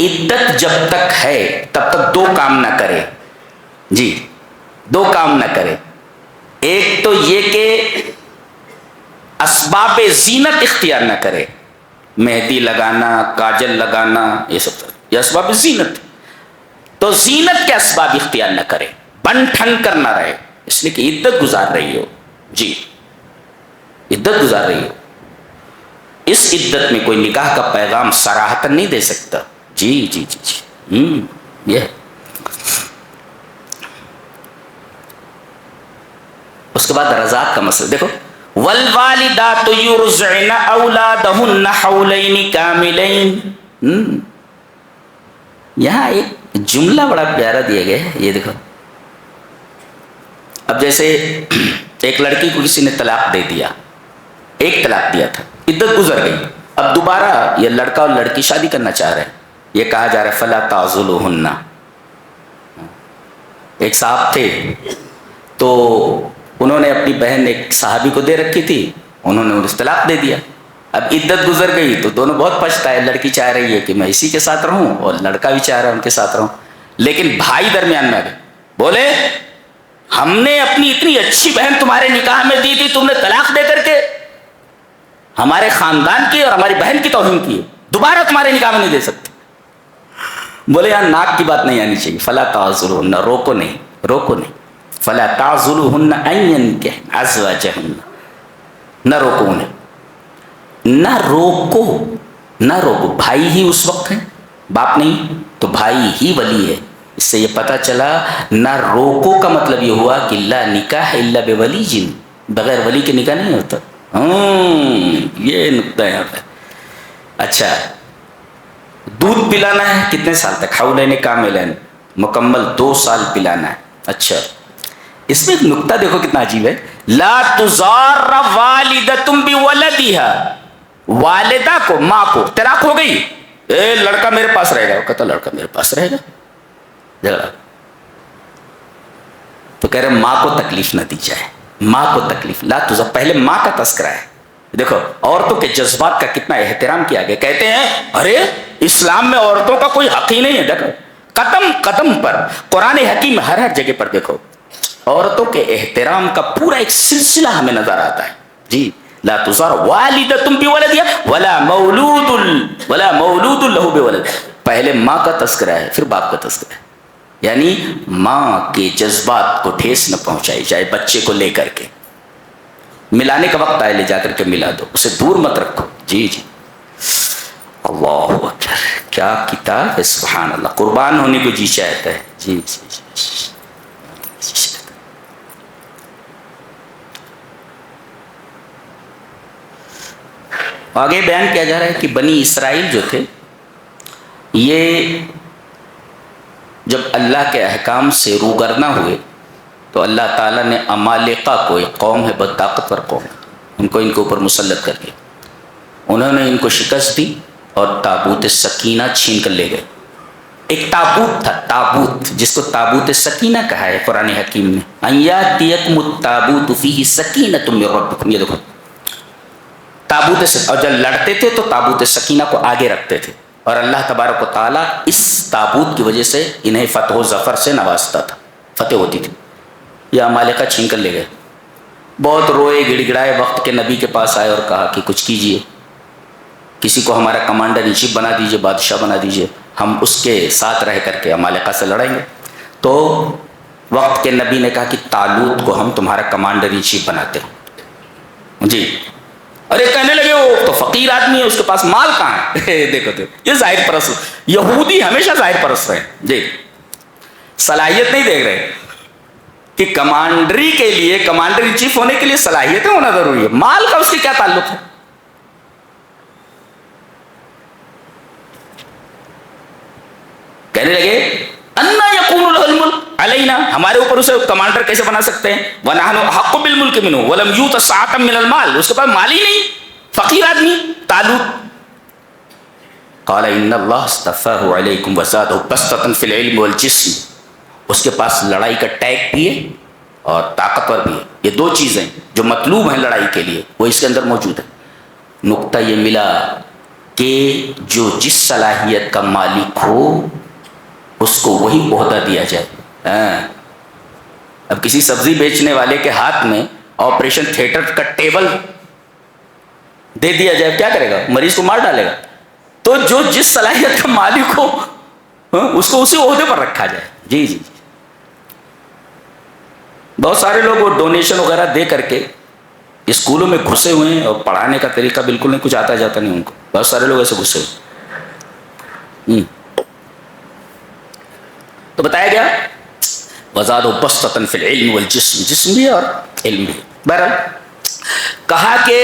عدت جب تک ہے تب تک دو کام نہ کرے, جی دو کام نہ کرے. ایک تو یہ کہ اسباب زینت اختیار نہ کرے, مہندی لگانا, کاجل لگانا, یہ سب یہ اسباب زینت, تو زینت کے اسباب اختیار نہ کرے, بن ٹھن کر نہ رہے, اس لیے کہ عدت گزار رہی ہو. جی عدت گزار رہی ہو, اس عدت میں کوئی نکاح کا پیغام صراحتاً نہیں دے سکتا. جی جی جی جی یہ. اس کے بعد رضاعت کا مسئلہ دیکھو, والوالدات یرضعن اولادہن حولین کاملین. یہاں ایک جملہ بڑا پیارا دیا گیا ہے, یہ دیکھو. اب جیسے ایک لڑکی کو کسی نے طلاق دے دیا, ایک طلاق دیا تھا, عدت گزر گئی, اب دوبارہ یہ لڑکا اور لڑکی شادی کرنا چاہ رہے ہیں, یہ کہا جا رہا ہے فلا تعضلوہن. ایک صاحب تھے تو انہوں نے اپنی بہن ایک صحابی کو دے رکھی تھی, انہوں نے انہیں طلاق دے دیا. اب عدت گزر گئی تو دونوں بہت پچھتائے, لڑکی چاہ رہی ہے کہ میں اسی کے ساتھ رہوں اور لڑکا بھی چاہ رہا ہے ان کے ساتھ رہوں, لیکن بھائی درمیان میں آ گئے, بولے ہم نے اپنی اتنی اچھی بہن تمہارے نکاح میں دی تھی, تم نے طلاق دے کر کے ہمارے خاندان کی اور ہماری بہن کی توہین کی, دوبارہ تمہارے نکاح میں نہیں دے سکتے. بولے یہاں ناک کی بات نہیں آنی چاہیے, فلا تعضلوہن, روکو نہیں, روکو نہیں, فلا تعضلوہن ان ینکحن ازواجہن, نہ روکو انہیں, نہ روکو, نہ روکو. بھائی ہی اس وقت ہے, باپ نہیں تو بھائی ہی ولی ہے. اس سے یہ پتہ چلا نہ روکو کا مطلب یہ ہوا کہ لا نکاح الا بولی جن, بغیر ولی کے نکاح نہیں ہوتا. یہ نقطہ یہاں پہ. اچھا, دودھ پلانا ہے کتنے سال تک؟ حولین کاملین, مکمل 2 سال پلانا ہے. اچھا, اس میں ایک نقطہ دیکھو کتنا عجیب ہے, لا تضار والدۃ بولدہا, والدہ کو, ماں کو طلاق ہو گئی, اے لڑکا میرے پاس رہے گا, وہ کہتا لڑکا میرے پاس رہے گا, جھگڑا. تو کہہ رہے ماں کو تکلیف نہ دی جائے, ماں کو تکلیف, لا تضار, پہلے ماں کا تذکرہ ہے. دیکھو عورتوں کے جذبات کا کتنا احترام کیا گیا. کہتے ہیں ارے اسلام میں عورتوں کا کوئی حق ہی نہیں ہے. دیکھو قدم قدم پر قرآن حکیم ہر جگہ پر دیکھو عورتوں کے احترام کا پورا ایک سلسلہ ہمیں نظر آتا ہے. جی لا تزار والدۃ بولدها ولا مولود له بولد. پہلے ماں کا تذکرہ ہے پھر باپ کا تذکرہ ہے. یعنی ماں کے جذبات کو ٹھیس نہ پہنچائی جائے بچے کو لے کر کے. ملانے کا وقت آئے لے جا کر کے ملا دو, اسے دور مت رکھو. جی جی اللہ اکبر, کیا کتاب ہے سبحان اللہ. قربان ہونے کو جی چاہتا ہے. جی جی جی آگے بیان کیا جا رہا ہے کہ بنی اسرائیل جو تھے یہ جب اللہ کے احکام سے روگرداں ہوئے تو اللہ تعالیٰ نے عمالقہ کو, ایک قوم ہے بہت طاقتور قوم, ان کو اوپر مسلط کر دیا. انہوں نے ان کو شکست دی اور تابوت سکینہ چھین کر لے گئے. ایک تابوت تھا, تابوت جس کو تابوت سکینہ کہا ہے قرآن حکیم میں. ان یاتیکم التابوت فیہ سکینۃ من ربکم. یہ دیکھو تابوت سے, اور جب لڑتے تھے تو تابوت سکینہ کو آگے رکھتے تھے اور اللہ تبارک و تعالیٰ اس تابوت کی وجہ سے انہیں فتح و ظفر سے نوازتا تھا, فتح ہوتی تھی. یہ عمالقہ چھین کر لے گئے. بہت روئے گڑ گڑائے, وقت کے نبی کے پاس آئے اور کہا کہ کچھ کیجئے, کسی کو ہمارا کمانڈر ان چیف بنا دیجئے, بادشاہ بنا دیجئے, ہم اس کے ساتھ رہ کر کے عمالقہ سے لڑیں گے. تو وقت کے نبی نے کہا کہ طالوت کو ہم تمہارا کمانڈر ان چیف بناتے ہیں. جی ارے کہنے لگے وہ تو فقیر آدمی ہے, اس کے پاس مال کہاں ہے. دیکھو یہ ظاہر پرست, یہودی ہمیشہ ظاہر پرست رہے. جی صلاحیت نہیں دیکھ رہے کہ کمانڈری کے لیے, کمانڈر ان چیف ہونے کے لیے صلاحیتیں ہونا ضروری ہے, مال کا اس کے کیا تعلق ہے. کہنے لگے انا یکون له الملک علینا, ہمارے اوپر اسے کمانڈر کیسے بنا سکتے ہیں. ونحن احق بالملک منه ولم یؤت سعۃ من المال, اس کے پاس مال ہی نہیں, فقیر آدمی طالوت. قال ان اللہ اصطفاہ علیکم وزادہ بسطۃ فی العلم والجسم. اس کے پاس لڑائی کا ٹیگ بھی ہے اور طاقتور بھی ہے. یہ دو چیزیں جو مطلوب ہیں لڑائی کے لیے وہ اس کے اندر موجود ہے. نقطہ یہ ملا کہ جو جس صلاحیت کا مالک ہو اس کو وہی عہدہ دیا جائے. اب کسی سبزی بیچنے والے کے ہاتھ میں آپریشن تھیٹر کا ٹیبل دے دیا جائے, کیا کرے گا, مریض کو مار ڈالے گا. تو جو جس صلاحیت کا مالک ہو اس کو اسی عہدے پر رکھا جائے. جی جی بہت سارے لوگ وہ ڈونیشن وغیرہ دے کر کے اسکولوں میں گھسے ہوئے ہیں اور پڑھانے کا طریقہ بالکل نہیں, کچھ آتا جاتا نہیں ان کو. بہت سارے لوگ ایسے گھسے ہوئے. تو بتایا گیا وزادہ بسطۃ فی العلم والجسم, جسم بھی اور علم بھی. بہرحال کہا کہ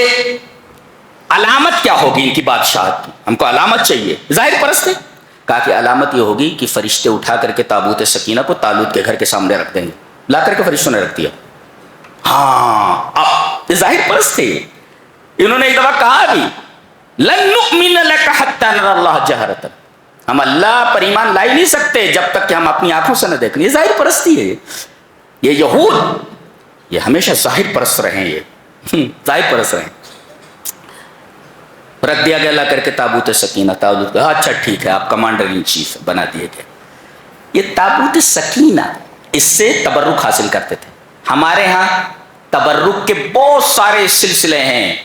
علامت کیا ہوگی ان کی بادشاہت کی, ہم کو علامت چاہیے. ظاہر پرست ہے. کہا کہ علامت یہ ہوگی کہ فرشتے اٹھا کر کے تابوت سکینہ کو طالوت کے گھر کے سامنے رکھ دیں گے. لا کر کے فرشتوں نے رکھ دیا. ہاں اب یہ ظاہر پرست تھے. انہوں نے ایک دفعہ کہا بھی لن نؤمن لک حتی نری اللہ جہرۃ, ہم اللہ پر ایمان لا ہی نہیں سکتے جب تک کہ ہم اپنی آنکھوں سے نہ دیکھیں. یہ ظاہر پرستی ہے. یہ یہود یہ ہمیشہ ظاہر پرست رہے, یہ ظاہر پرست رہے. رکھ دیا گیا لا کر کے تابوت سکینہ. تابوت کا اچھا ٹھیک ہے آپ کمانڈر ان چیف بنا دیے گئے. یہ تابوت سکینہ اس سے تبرک حاصل کرتے تھے. ہمارے ہاں تبرک کے بہت سارے سلسلے ہیں.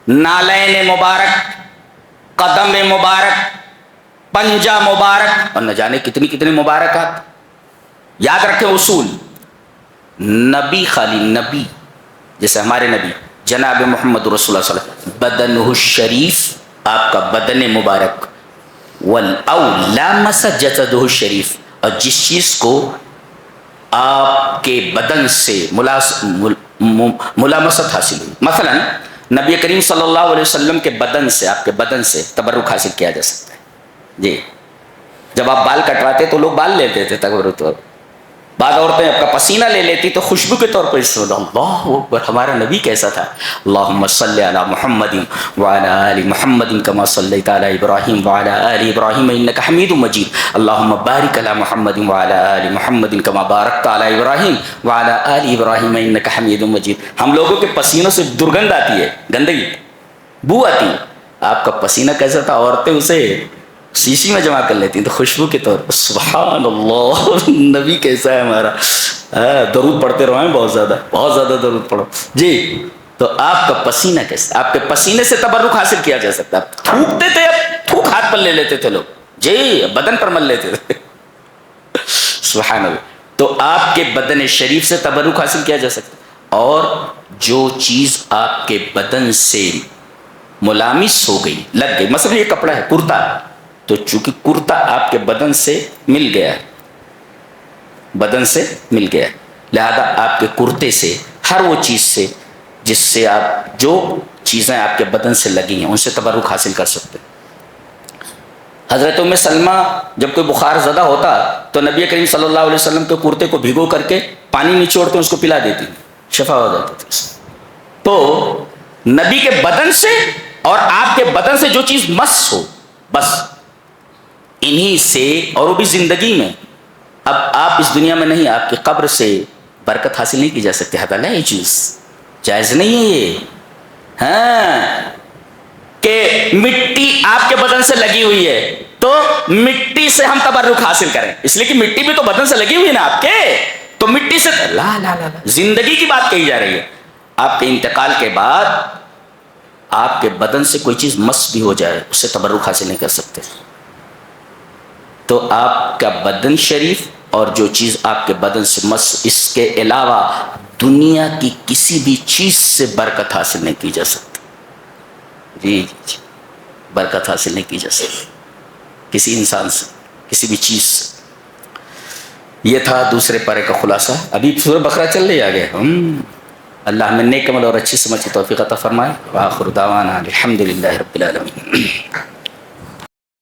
نالین مبارک, قدم مبارک, پنجہ مبارک اور نہ جانے کتنی کتنی مبارکات. یاد رکھیں اصول. نبی خالی نبی جیسے ہمارے نبی جناب محمد رسول اللہ صلی اللہ علیہ وسلم بدنہ الشریف, آپ کا بدن مبارک, او لامس جسدہ الشریف, اور جس چیز کو آپ کے بدن سے ملامست حاصل ہوئی. مثلا نبی کریم صلی اللہ علیہ وسلم کے بدن سے, آپ کے بدن سے تبرک حاصل کیا جا سکتا ہے. جی جب آپ بال کٹواتے تو لوگ بال لیتے تھے تبرک. بعض عورتیں آپ کا پسینہ لے لیتی تو خوشبو کے طور پر استعمال. اللہ اکبر, ہمارا نبی کیسا تھا. اللہم صلی علی محمد وعلی آل محمد کما صلیت علی ابراہیم وعلی آل ابراہیم انک حمید مجید. اللہم بارک علی محمد وعلی آل محمد کما بارکت علی ابراہیم وعلی آل ابراہیم انک حمید مجید. ہم لوگوں کے پسینوں سے درگندھ آتی ہے, گندگی, بو آتی ہے. آپ کا پسینہ کیسا تھا, عورتیں اسے شیشی میں جمع کر لیتی ہیں تو خوشبو کے طور پر. سبحان اللہ, نبی کیسا ہے ہمارا. درود پڑھتے رہو ہیں بہت زیادہ درود پڑھو جی. تو آپ کا پسینہ کیسے, آپ کے پسینے سے تبرک حاصل کیا جا سکتا ہے. تھوکتے تھے, اب تھوک ہاتھ پر لے لیتے تھے لوگ جی, بدن پر مل لیتے تھے. سبحان اللہ. تو آپ کے بدن شریف سے تبرک حاصل کیا جا سکتا ہے. اور جو چیز آپ کے بدن سے ملامس ہو گئی, لگ گئی, مثلا یہ کپڑا ہے کرتا, تو چونکہ کرتا آپ کے بدن سے مل گیا, بدن سے مل گیا, لہذا آپ کے کرتے سے, ہر وہ چیز سے جس سے آپ, جو چیزیں آپ کے بدن سے لگی ہیں ان سے تبرک حاصل کر سکتے. حضرت ام سلمہ جب کوئی بخار زدہ ہوتا تو نبی کریم صلی اللہ علیہ وسلم کے کرتے کو بھگو کر کے پانی نچوڑ کے اس کو پلا دیتی, شفا ہو جاتی تھی. تو نبی کے بدن سے اور آپ کے بدن سے جو چیز مس ہو, بس انہی سے, اور وہ بھی زندگی میں. اب آپ اس دنیا میں نہیں, آپ کی قبر سے برکت حاصل نہیں کی جا سکتی. حتیٰ یہ چیز جائز نہیں ہے یہ, ہاں, کہ مٹی آپ کے بدن سے لگی ہوئی ہے تو مٹی سے ہم تبرک حاصل کریں, اس لیے کہ مٹی بھی تو بدن سے لگی ہوئی ہے نا آپ کے, تو مٹی سے لا لا لا, زندگی کی بات کہی جا رہی ہے. آپ کے انتقال کے بعد آپ کے بدن سے کوئی چیز مس بھی ہو جائے, اس سے تبرک حاصل نہیں کر سکتے. تو آپ کا بدن شریف اور جو چیز آپ کے بدن سے مس, اس کے علاوہ دنیا کی کسی بھی چیز سے برکت حاصل نہیں کی جا سکتی. جی جی, برکت حاصل نہیں کی جا سکتی کسی انسان سے, کسی بھی چیز سے. یہ تھا دوسرے پارے کا خلاصہ. ابھی سورہ بقرہ چل رہی آگے. اللہ ہمیں نیک عمل اور اچھی سمجھ کی توفیق عطا فرمائے. وآخر دعوانا الحمدللہ رب العالمین.